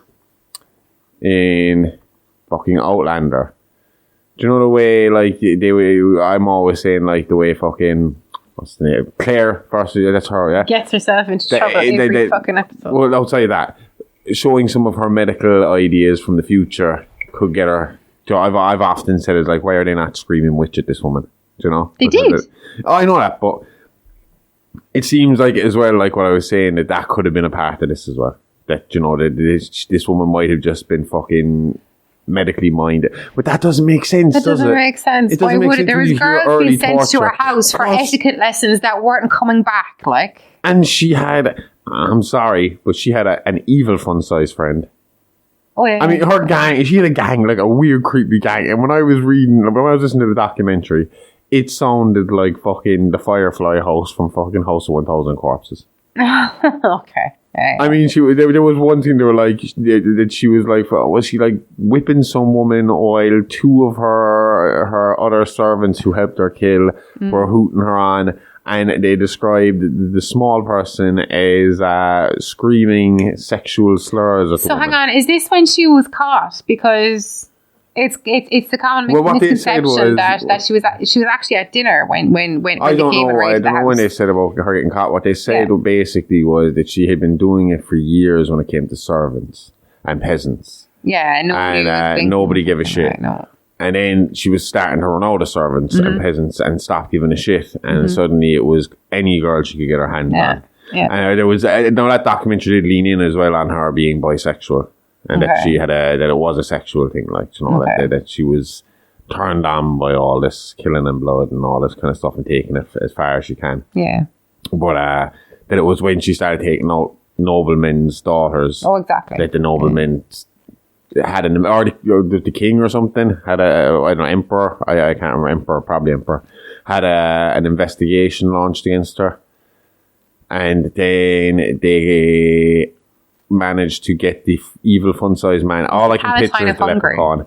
in fucking Outlander. Do you know the way, like, I'm always saying, like, the way fucking, what's the name? Claire, first, that's her, yeah? Gets herself into trouble every fucking episode. Well, outside that, showing some of her medical ideas from the future could get her. So I've often said, it's like, why are they not screaming witch at this woman? Do you know? They did. I know that, but it seems like, as well, like what I was saying, that could have been a part of this as well. That, you know, that this woman might have just been fucking medically minded. But that doesn't make sense, That doesn't make sense. Why would it? There was girls being sent to her house for etiquette lessons that weren't coming back, like. And she had, I'm sorry, but she had an evil fun-size friend. Oh, yeah. I mean, her gang, she had a gang, like a weird, creepy gang. And when I was listening to the documentary, it sounded like fucking the Firefly house from fucking House of 1000 Corpses. Okay. Yeah. I mean, there was one thing they were like, that she was like, was she like whipping some woman while two of her other servants who helped her kill were hooting her on, and they described the small person as screaming sexual slurs at the woman. Hang on, is this when she was caught? Because it's the common misconception that she was actually at dinner when they came and raided the house. I don't know when they said about her getting caught. What they said basically was that she had been doing it for years when it came to servants and peasants. Yeah, and nobody gave a shit. No. And then she was starting to run out of servants and peasants and stopped giving a shit. And suddenly it was any girl she could get her hand on. Yeah. And there was that documentary did lean in as well on her being bisexual. And that she had that it was a sexual thing, like, you know, that she was turned on by all this killing and blood and all this kind of stuff and taking it as far as she can. Yeah. But that it was when she started taking out noblemen's daughters. Oh, exactly. That the noblemen had or the king or something had I don't know, emperor. I can't remember, probably emperor had an investigation launched against her, and then they managed to get the evil fun-sized man. All I can picture is the leprechaun.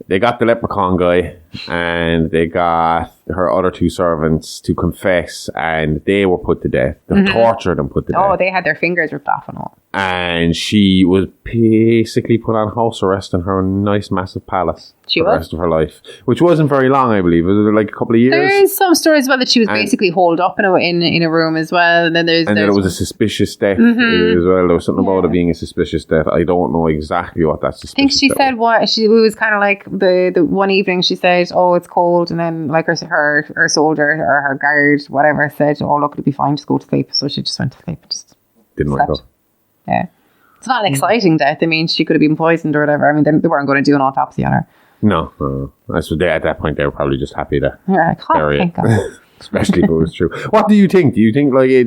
They got the leprechaun guy, and they got her other two servants to confess, and they were put to death. They tortured and put to death. Oh, they had their fingers ripped off and all. And she was basically put on house arrest in her nice, massive palace for the rest of her life, which wasn't very long, I believe. It was like a couple of years. There's some stories about that she was basically holed up in a room as well. And then then it was a suspicious death as well. There was something about it being a suspicious death. I don't know exactly what that suspicious. I think she said it was kind of like the one evening she said, "Oh, it's cold," and then like her soldier or her guard, whatever, said, "Oh, look, it'll be fine. Just go to sleep." So she just went to sleep and just didn't slept. wake up. Yeah. It's not an exciting death. I mean, she could have been poisoned or whatever. I mean, they weren't going to do an autopsy on her. No. That's what at that point, they were probably just happy to bury it. Especially if it was true. What do you think? Do you think like I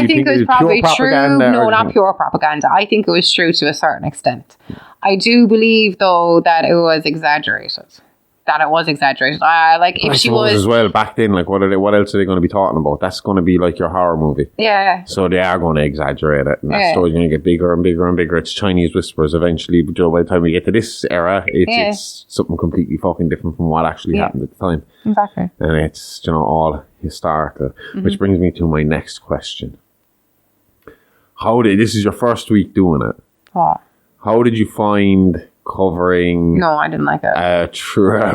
think it was probably true. No, not pure propaganda. I think it was true to a certain extent. I do believe, though, that it was exaggerated. Like if she was as well back then, like what else are they going to be talking about? That's going to be like your horror movie. Yeah. So they are going to exaggerate it, and that story's going to get bigger and bigger and bigger. It's Chinese whispers eventually. But by the time we get to this era, it's something completely fucking different from what actually happened at the time. Exactly. And it's all historical, which brings me to my next question. This is your first week doing it. What? How did you find covering? No, I didn't like it. A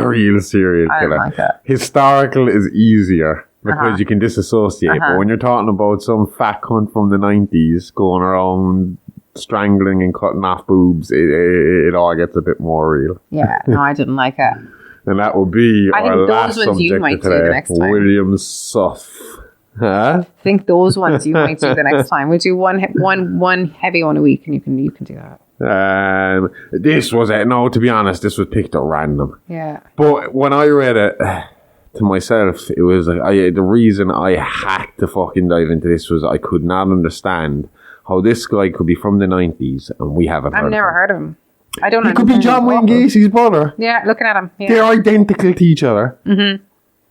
real serial killer. I didn't like it. Historical is easier because you can disassociate. But when you're talking about some fat cunt from the 90s going around strangling and cutting off boobs, it all gets a bit more real. Yeah, no, I didn't like it. And that will be I our think last those ones you subject might of today. do the next time. William Suff. Huh? I think those ones you might do the next time. We'll do one heavy one a week, and you can do that. This was it. No, to be honest, this was picked at random. Yeah. But when I read it to myself, it was like the reason I had to fucking dive into this was I could not understand how this guy could be from the 90s and we haven't heard I've never heard of him. I don't know. He could be John Wayne Gacy's brother. Yeah, looking at him. Yeah. They're identical to each other. Mm-hmm.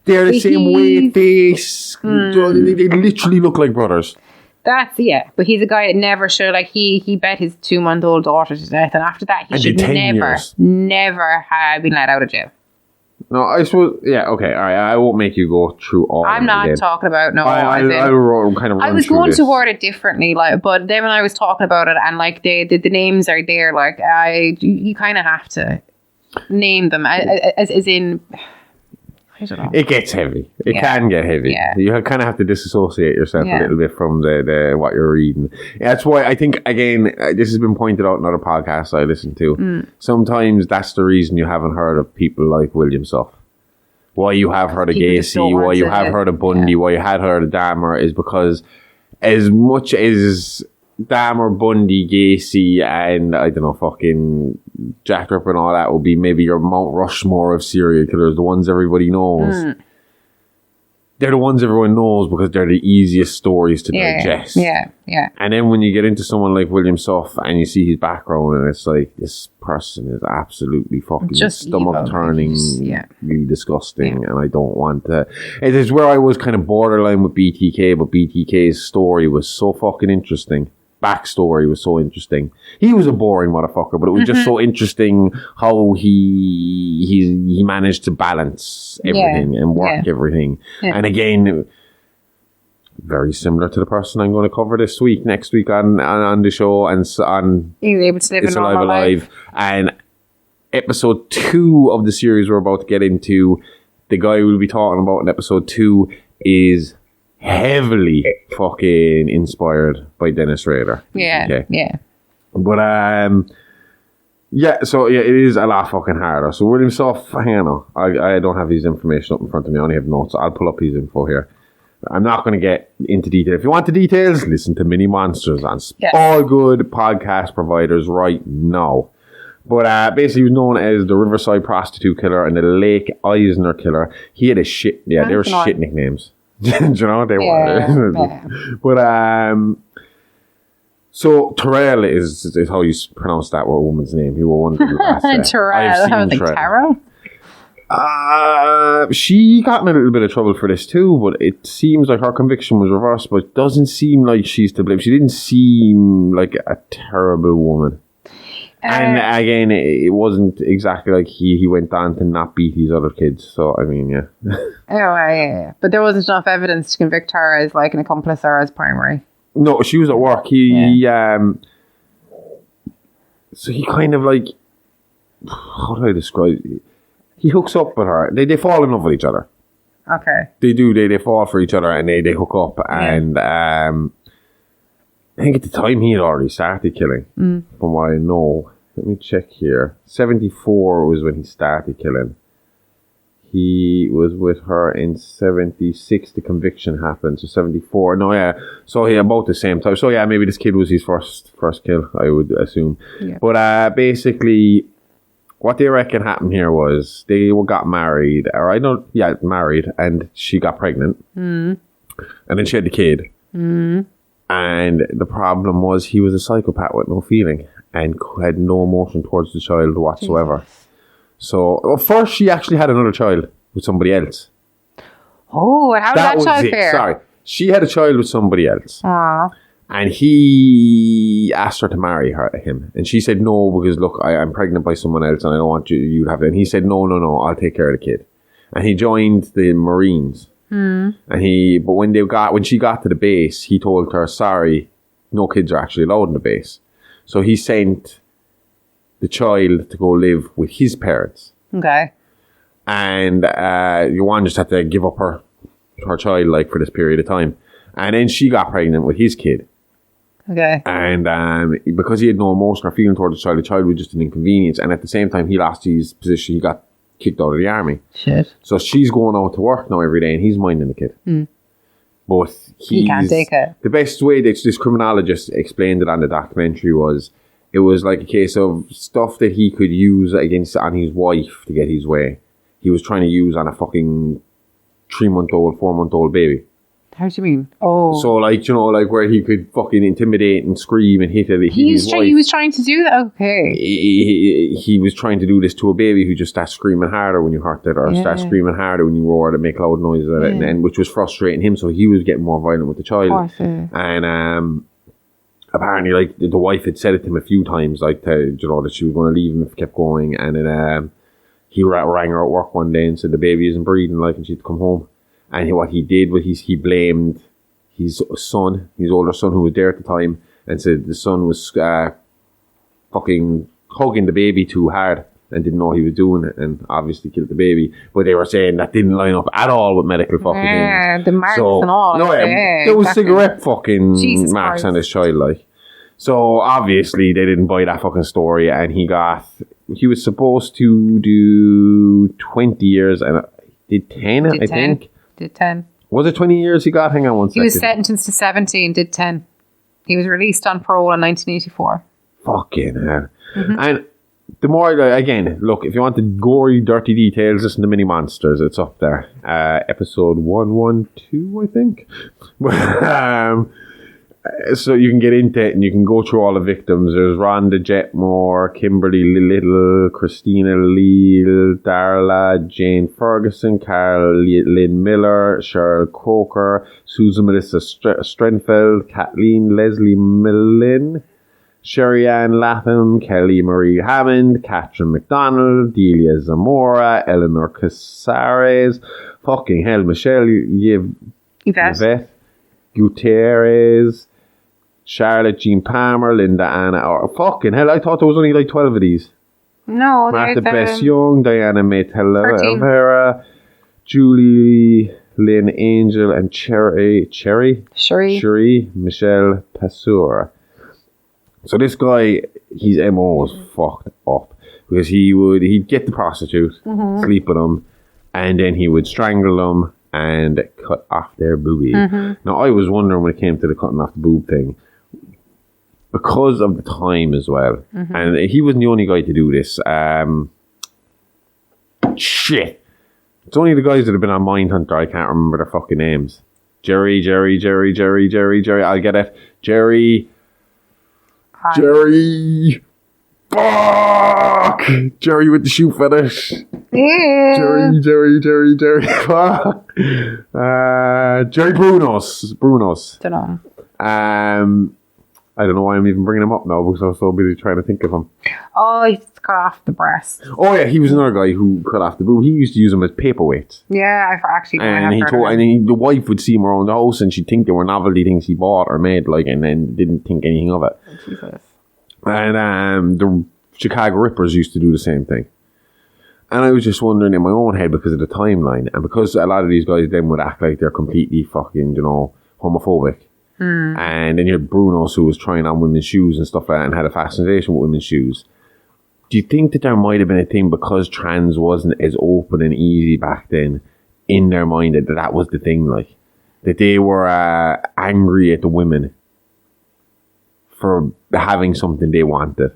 They're the same weight, face. They literally look like brothers. But he's a guy that never should, like, he bet his 2-month-old daughter to death, and after that, he should never have been let out of jail. No, I suppose, okay, all right, I won't make you go through all of it. I'm not talking about, I was going to word it differently, like, but then when I was talking about it, and, like, the names are there, like, you kind of have to name them, as in... I don't know. It gets heavy. It can get heavy. Yeah. You kind of have to disassociate yourself a little bit from the what you're reading. That's why I think, again, this has been pointed out in other podcasts I listen to. Sometimes that's the reason you haven't heard of people like William Suff. Why you have heard of Gacy, why you have heard of Bundy, why you had heard of Dahmer is because as much as Dahmer, Bundy, Gacy, and I don't know, fucking Jack Ripper and all that will be maybe your Mount Rushmore of serial killers, the ones everybody knows. They're the ones everyone knows because they're the easiest stories to digest. Yeah. And then when you get into someone like William Suff and you see his background and it's like, this person is absolutely fucking stomach-turning, really disgusting, and I don't want to... It is where I was kind of borderline with BTK, but BTK's story was so fucking interesting. Backstory was so interesting. He was a boring motherfucker, but it was just so interesting how he managed to balance everything and work everything. And again, very similar to the person I'm going to cover next week on the show and on He's able to live It's a Alive normal Alive. life. And episode 2 of the series we're about to get into, the guy we'll be talking about in episode 2 is heavily fucking inspired by Dennis Rader. Yeah. But it is a lot fucking harder. So William Suff, hang on, I don't have his information up in front of me. I only have notes. I'll pull up his info here. I'm not going to get into detail. If you want the details, listen to Mini Monsters on all good podcast providers right now. But basically, he was known as the Riverside Prostitute Killer and the Lake Eisner Killer. He had they were shit nicknames. Do you know what they were? But so Terrell is how you pronounce that woman's name. You were wondering about that. Terrell. I was like, Carol? She got in a little bit of trouble for this too, but it seems like her conviction was reversed, but it doesn't seem like she's to blame. She didn't seem like a terrible woman. And again, it wasn't exactly like he went on to not beat his other kids. So, I mean, yeah. But there wasn't enough evidence to convict her as like an accomplice or as primary. No, she was at work. So he kind of like, how do I describe it? He hooks up with her. They fall in love with each other. Okay. They do. They fall for each other and they hook up. And I think at the time he had already started killing, from what I know. Let me check here. 74 was when he started killing. He was with her in 76. The conviction happened. So 74. No, yeah. So about the same time. So maybe this kid was his first kill, I would assume. Yeah. But basically, what they reckon happened here was they got married. Married, and she got pregnant. And then she had the kid. And the problem was he was a psychopath with no feeling and had no emotion towards the child whatsoever. Jesus. So, first she actually had another child with somebody else. Oh, and how did that child fare? Sorry. She had a child with somebody else. Aww. And he asked her to marry him. And she said no because, look, I'm pregnant by someone else and I don't want you to have it. And he said, no, I'll take care of the kid. And he joined the Marines. And when she got to the base, he told her, sorry, no kids are actually allowed in the base. So he sent the child to go live with his parents. Okay. And Yuan just had to give up her child like for this period of time. And then she got pregnant with his kid. Okay. And because he had no emotion or feeling towards the child was just an inconvenience. And at the same time, he lost his position. He got kicked out of the army. Shit. So she's going out to work now every day and he's minding the kid. But he can't take it. The best way that this criminologist explained it on the documentary was, it was like a case of stuff that he could use on his wife to get his way. He was trying to use on a fucking 3-month-old, 4-month-old baby. How do you mean? Oh. So, like, you know, like where he could fucking intimidate and scream and hit his wife. He was trying to do that? Okay. He was trying to do this to a baby who just starts screaming harder when you hurt it, or starts screaming harder when you roar and make loud noises at it, and which was frustrating him, so he was getting more violent with the child. Of course, yeah. And apparently, like, the wife had said it to him a few times, like, you know, that she was going to leave him if he kept going, and then he rang her at work one day and said the baby isn't breathing, like, and she had to come home. And what he did was he blamed his son, his older son, who was there at the time, and said the son was fucking hugging the baby too hard and didn't know what he was doing, and obviously killed the baby. But they were saying that didn't line up at all with medical fucking things. The marks and all. No, there was cigarette fucking Jesus marks Christ. on his child, like. So obviously they didn't buy that fucking story, and he was supposed to do 20 years and did 10, I think. Did 10. Was it 20 years he got? Hang on one second. He was sentenced to 17, did 10. He was released on parole in 1984. Fucking hell. And the more, again, look, if you want the gory, dirty details, listen to Mini Monsters. It's up there. Episode 112, I think. So you can get into it and you can go through all the victims. There's Rhonda Jetmore, Kimberly Little, Christina Leal, Darla, Jane Ferguson, Carol Lynn Miller, Cheryl Croker, Susan Melissa Strenfeld, Kathleen Leslie Millin, Sherry Ann Latham, Kelly Marie Hammond, Catherine McDonald, Delia Zamora, Eleanor Casares, fucking hell, Michelle Yvette Gutierrez, Charlotte Jean Palmer, Linda Anna, fucking hell, I thought there was only like 12 of these. No, Martha Bess Young, Diana May Talavera, Julie Lynn Angel, and Cherie Michelle Passeur. So this guy, his MO was fucked up, because he'd get the prostitute, sleep with them, and then he would strangle them and cut off their boobies. Now, I was wondering when it came to the cutting off the boob thing, because of the time as well, and he wasn't the only guy to do this. Shit. It's only the guys that have been on Mindhunter, I can't remember their fucking names. Jerry, I'll get it. Jerry. Fuck! Jerry with the shoe fetish. Jerry. Fuck. Jerry Brunos. Don't know. I don't know why I'm even bringing him up now, because I was so busy trying to think of him. Oh, he cut off the breast. Oh yeah, he was another guy who cut off the boob. He used to use them as paperweights. Yeah, I actually. The wife would see him around the house, and she'd think they were novelty things he bought or made, like, and then didn't think anything of it. Jesus. And the Chicago Rippers used to do the same thing. And I was just wondering in my own head, because of the timeline, and because a lot of these guys then would act like they're completely fucking, homophobic. And then you had Brunos, who was trying on women's shoes and stuff like that, and had a fascination with women's shoes. Do you think that there might have been a thing, because trans wasn't as open and easy back then, in their mind that was the thing, like, that they were angry at the women for having something they wanted?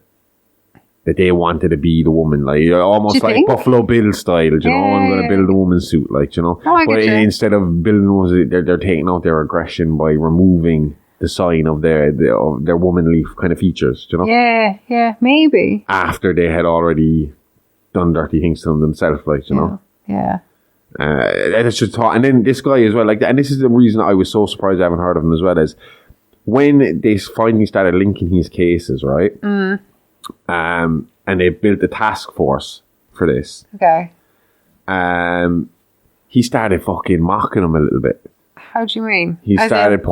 That they wanted to be the woman, like, almost like Buffalo Bill style, I'm going to build a woman's suit, like, But instead of building those, they're taking out their aggression by removing the sign of their womanly kind of features, Yeah, maybe. After they had already done dirty things to them themselves, like, Yeah. That's just thought. And then this guy as well, like, and this is the reason I was so surprised I haven't heard of him as well, is when they finally started linking his cases, right? And they built a task force for this. Okay. He started fucking mocking him a little bit. How do you mean? He started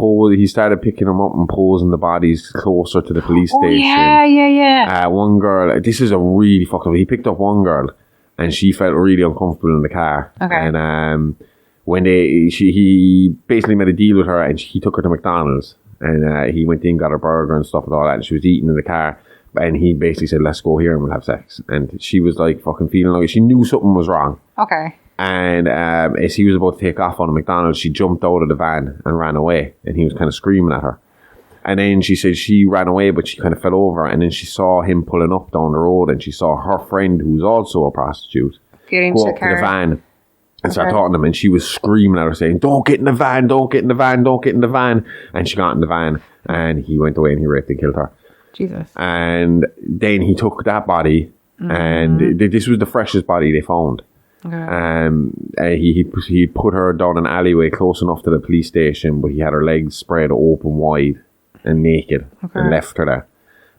picking them up and posing the bodies closer to the police station. Yeah. One girl, this is a really fucked up. He picked up one girl, and she felt really uncomfortable in the car. Okay. And when he basically made a deal with her, and he took her to McDonald's, and he went in, got her burger and stuff and all that, and she was eating in the car. And he basically said, let's go here and we'll have sex. And she was like fucking feeling like she knew something was wrong. Okay. And as he was about to take off on a McDonald's, she jumped out of the van and ran away. And he was kind of screaming at her. And then she said she ran away, but she kind of fell over. And then she saw him pulling up down the road. And she saw her friend, who was also a prostitute, go up to the van and start talking to him. And she was screaming at her, saying, don't get in the van, don't get in the van, don't get in the van. And she got in the van. And he went away and he raped and killed her. Jesus. And then he took that body. And this was the freshest body they found. Okay. He put her down an alleyway close enough to the police station, but he had her legs spread open wide and naked and left her there.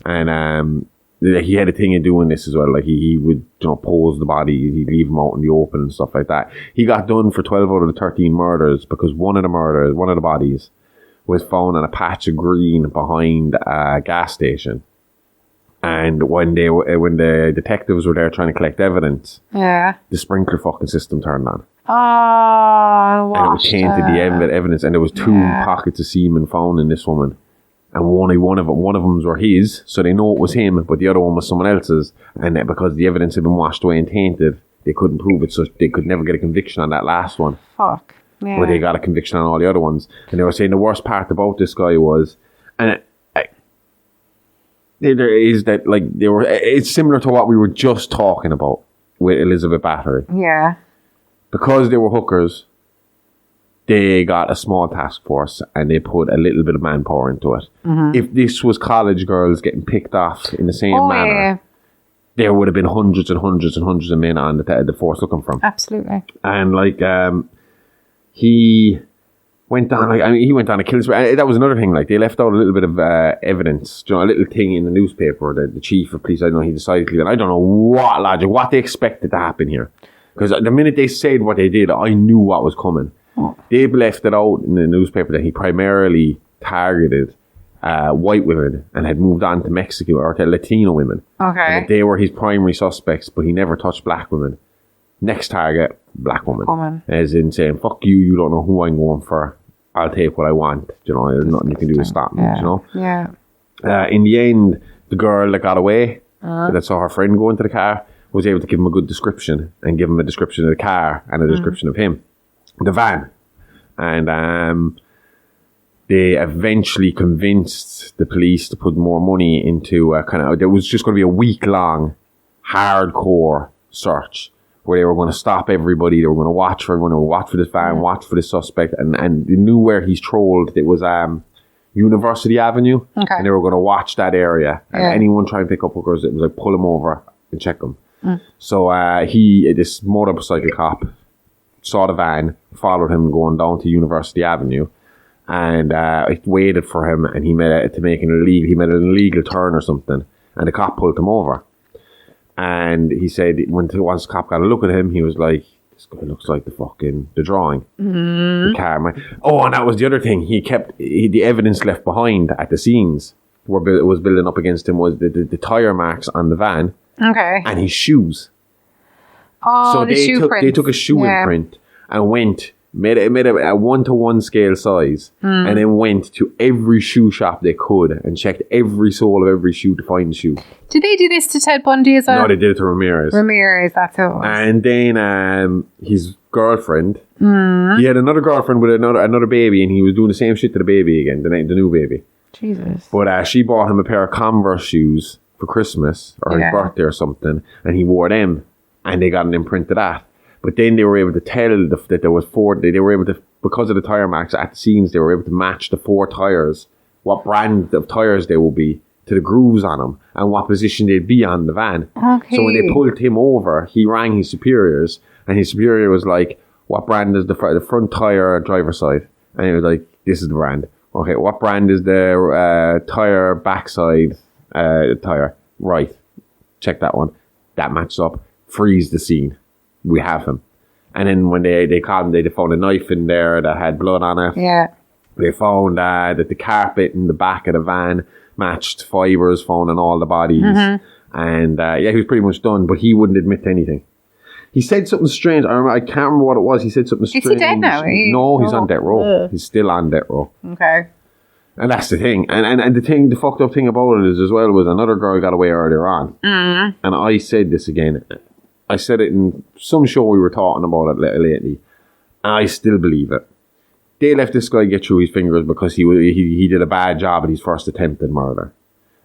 And he had a thing of doing this as well. Like he would pose the body, he'd leave them out in the open and stuff like that. He got done for 12 out of the 13 murders because one of the bodies was found on a patch of green behind a gas station. And when the detectives were there trying to collect evidence, the sprinkler fucking system turned on. Oh, and it tainted the evidence. And there was 2 pockets of semen found in this woman, and one of them were his, so they know it was him. But the other one was someone else's, and because the evidence had been washed away and tainted, they couldn't prove it, so they could never get a conviction on that last one. Fuck. Yeah. But they got a conviction on all the other ones, and they were saying the worst part about this guy was, there is that, like, it's similar to what we were just talking about with Elizabeth Bathory. Yeah. Because they were hookers, they got a small task force and they put a little bit of manpower into it. If this was college girls getting picked off in the same manner, there would have been hundreds and hundreds and hundreds of men on the force looking for him. Absolutely. And, like, he went on a kill spree. That was another thing. Like, they left out a little bit of evidence, a little thing in the newspaper. The chief of police, I don't know, he decided to leave it. I don't know what they expected to happen here. Because the minute they said what they did, I knew what was coming. They left it out in the newspaper that he primarily targeted white women and had moved on to Mexican or to Latino women. Okay. And that they were his primary suspects, but he never touched black women. Next target, black woman. As in saying, fuck you, you don't know who I'm going for. I'll take what I want. There's nothing you can do to stop me, Yeah. In the end, the girl that got away, that saw her friend go into the car, was able to give him a good description and give him a description of the car and a description of him. The van. And they eventually convinced the police to put more money into there was just going to be a week-long hardcore search where they were going to stop everybody. They were going to watch for everyone. They were watch for this van, watch for this suspect, and they knew where he's trolled. It was University Avenue, and they were going to watch that area. And anyone trying to pick up hookers, it was like pull them over and check them. So this motorcycle cop, saw the van, followed him going down to University Avenue, and it waited for him, and he made an illegal turn or something, and the cop pulled him over. And he said once the cop got a look at him, he was like, this guy looks like the drawing. The car, man. Oh, and that was the other thing. The evidence left behind at the scenes was building up against him was the tire marks on the van. Okay. And his shoes. Oh, so the shoe print. They took a shoe imprint and made a 1-to-1 scale size, and then went to every shoe shop they could and checked every sole of every shoe to find the shoe. Did they do this to Ted Bundy as well? No, they did it to Ramirez. That's who it was. And then his girlfriend, he had another girlfriend with another baby, and he was doing the same shit to the baby again, the new baby. Jesus. But she bought him a pair of Converse shoes for Christmas or his birthday or something, and he wore them, and they got an imprint of that. But then they were able to tell that there was they were able to, because of the tire marks at the scenes, they were able to match the 4 tires, what brand of tires they will be, to the grooves on them, and what position they'd be on the van. Okay. So when they pulled him over, he rang his superiors, and his superior was like, what brand is the front tire driver's side? And he was like, this is the brand. Okay, what brand is the tire backside tire? Right. Check that one. That matches up. Freeze the scene. We have him. And then when they caught him, they found a knife in there that had blood on it. Yeah. They found that the carpet in the back of the van matched fibres found on all the bodies. And he was pretty much done, but he wouldn't admit to anything. He said something strange. I can't remember what it was. He said something strange. Is he dead now? No, he's on death row. He's still on death row. Okay. And that's the thing. And the fucked up thing about it is as well was another girl got away earlier on. And I said this again. I said it in some show we were talking about it lately. And I still believe it. They let this guy get through his fingers because he did a bad job at his first attempted murder.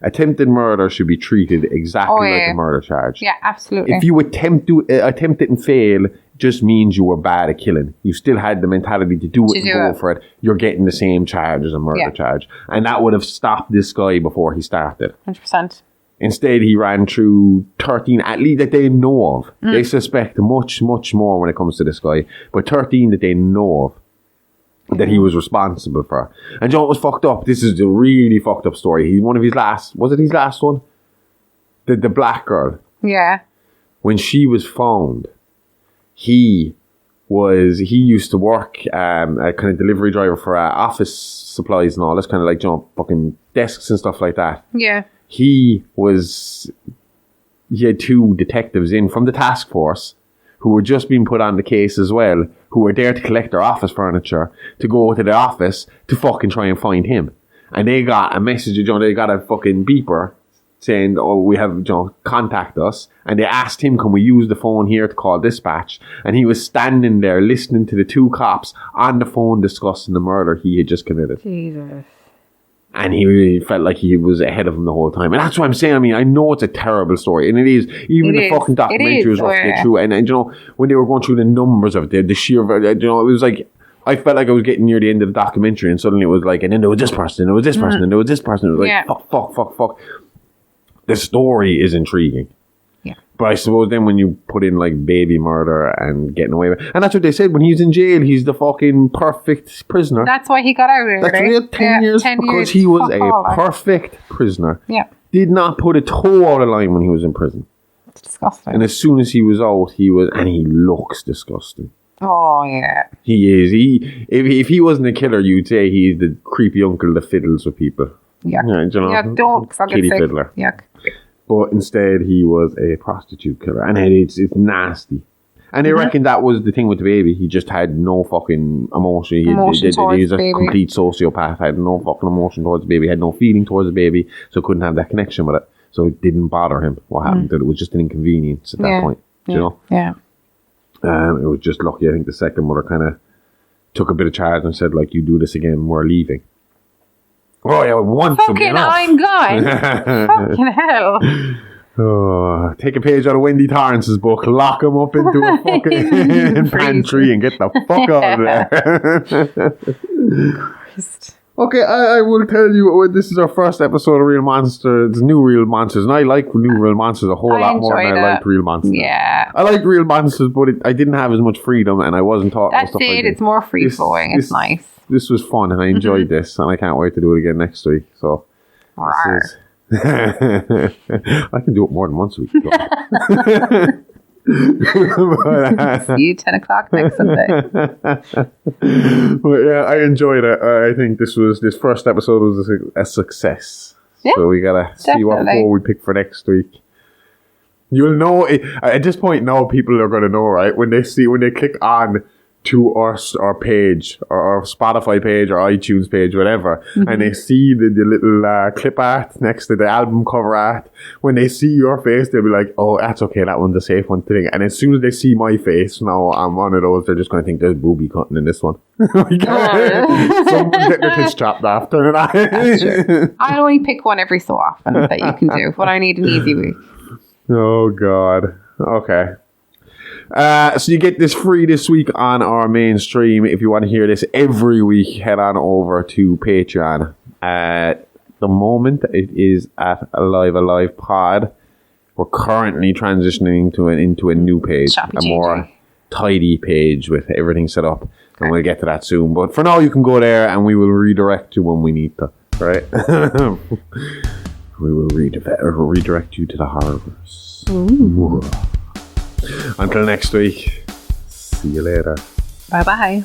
Attempted murder should be treated exactly like a murder charge. Yeah, absolutely. If you attempt it and fail, it just means you were bad at killing. You still had the mentality to do it and go for it. You're getting the same charge as a murder charge. And that would have stopped this guy before he started. 100%. Instead, he ran through 13, at least that they know of. They suspect much, much more when it comes to this guy. But 13 that they know of that he was responsible for. And you know what was fucked up? This is a really fucked up story. One of his last, was it his last one? The black girl. Yeah. When she was found, he used to work a kind of delivery driver for office supplies and all this kind of like, you know, fucking desks and stuff like that. Yeah. He had 2 detectives in from the task force who were just being put on the case as well, who were there to collect their office furniture, to go to the office to fucking try and find him. And they got a message, you know, they got a fucking beeper saying, oh, we have, you know, contact us. And they asked him, can we use the phone here to call dispatch? And he was standing there listening to the 2 cops on the phone discussing the murder he had just committed. Jesus. And he really felt like he was ahead of him the whole time. And that's what I'm saying. I mean, I know it's a terrible story. And it is. Even the fucking documentary was rough to get through. And, you know, when they were going through the numbers of it, the sheer, you know, it was like, I felt like I was getting near the end of the documentary. And suddenly it was like, and then there was this person, and there was this person, and there was this person. It was like, fuck. The story is intriguing. Yeah. But I suppose then when you put in like baby murder and getting away with it, and that's what they said, when he's in jail, he's the fucking perfect prisoner. That's why he got out of it. That's real, 10 years, because he was a perfect prisoner. Yeah. Did not put a toe out of line when he was in prison. It's disgusting. And as soon as he was out, and he looks disgusting. Oh, yeah. He is. If he wasn't a killer, you'd say he's the creepy uncle that fiddles with people. Yuck. You know, Yuck, don't fucking kitty sick. fiddler. Yuck. But instead, he was a prostitute killer. And it's nasty. And they reckon that was the thing with the baby. He just had no fucking emotion. He was a complete sociopath. Had no fucking emotion towards the baby. Had no feeling towards the baby. So couldn't have that connection with it. So it didn't bother him what happened. It was just an inconvenience at that point. You know? Yeah. It was just lucky. I think the second mother kind of took a bit of charge and said, like, you do this again, we're leaving. Oh, yeah, once fucking I'm gone. Fucking hell. Oh, take a page out of Wendy Torrance's book, lock him up into a fucking pantry and get the fuck out of there. Christ. Okay, I will tell you, this is our first episode of Real Monsters, new Real Monsters, and I like new Real Monsters a whole lot more than I liked Real Monsters. Yeah. I like Real Monsters, but I didn't have as much freedom, and I wasn't taught That's stuff it, like it's more free-flowing, it's nice. This was fun, and I enjoyed this, and I can't wait to do it again next week, so... Rawr. I can do it more than once a week. See you 10 o'clock next Sunday. But yeah, I enjoyed it. I think this first episode was a success. Yeah, so we gotta see what more we pick for next week. You'll know at this point now. People are gonna know, right, when they click on to our page or our Spotify page or iTunes page, whatever, and they see the little clip art next to the album cover art. When they see your face, they'll be like, "Oh, that's okay. That one's a safe one to think." And as soon as they see my face, now I'm one of those. They're just going to think there's booby cutting in this one. Someone's getting their tits chopped off. Turn it on. That's true. I only pick one every so often that you can do when I need an easy week. Oh God. Okay. So you get this free this week on our main stream. If you want to hear this every week, head on over to Patreon. At the moment, it is at Alive Pod. We're currently transitioning into a new page, a more tidy page with everything set up, and we'll get to that soon. But for now, you can go there, and we will redirect you when we need to. Right? We will redirect you to the horrorverse. Ooh. Until next week, see you later. Bye-bye.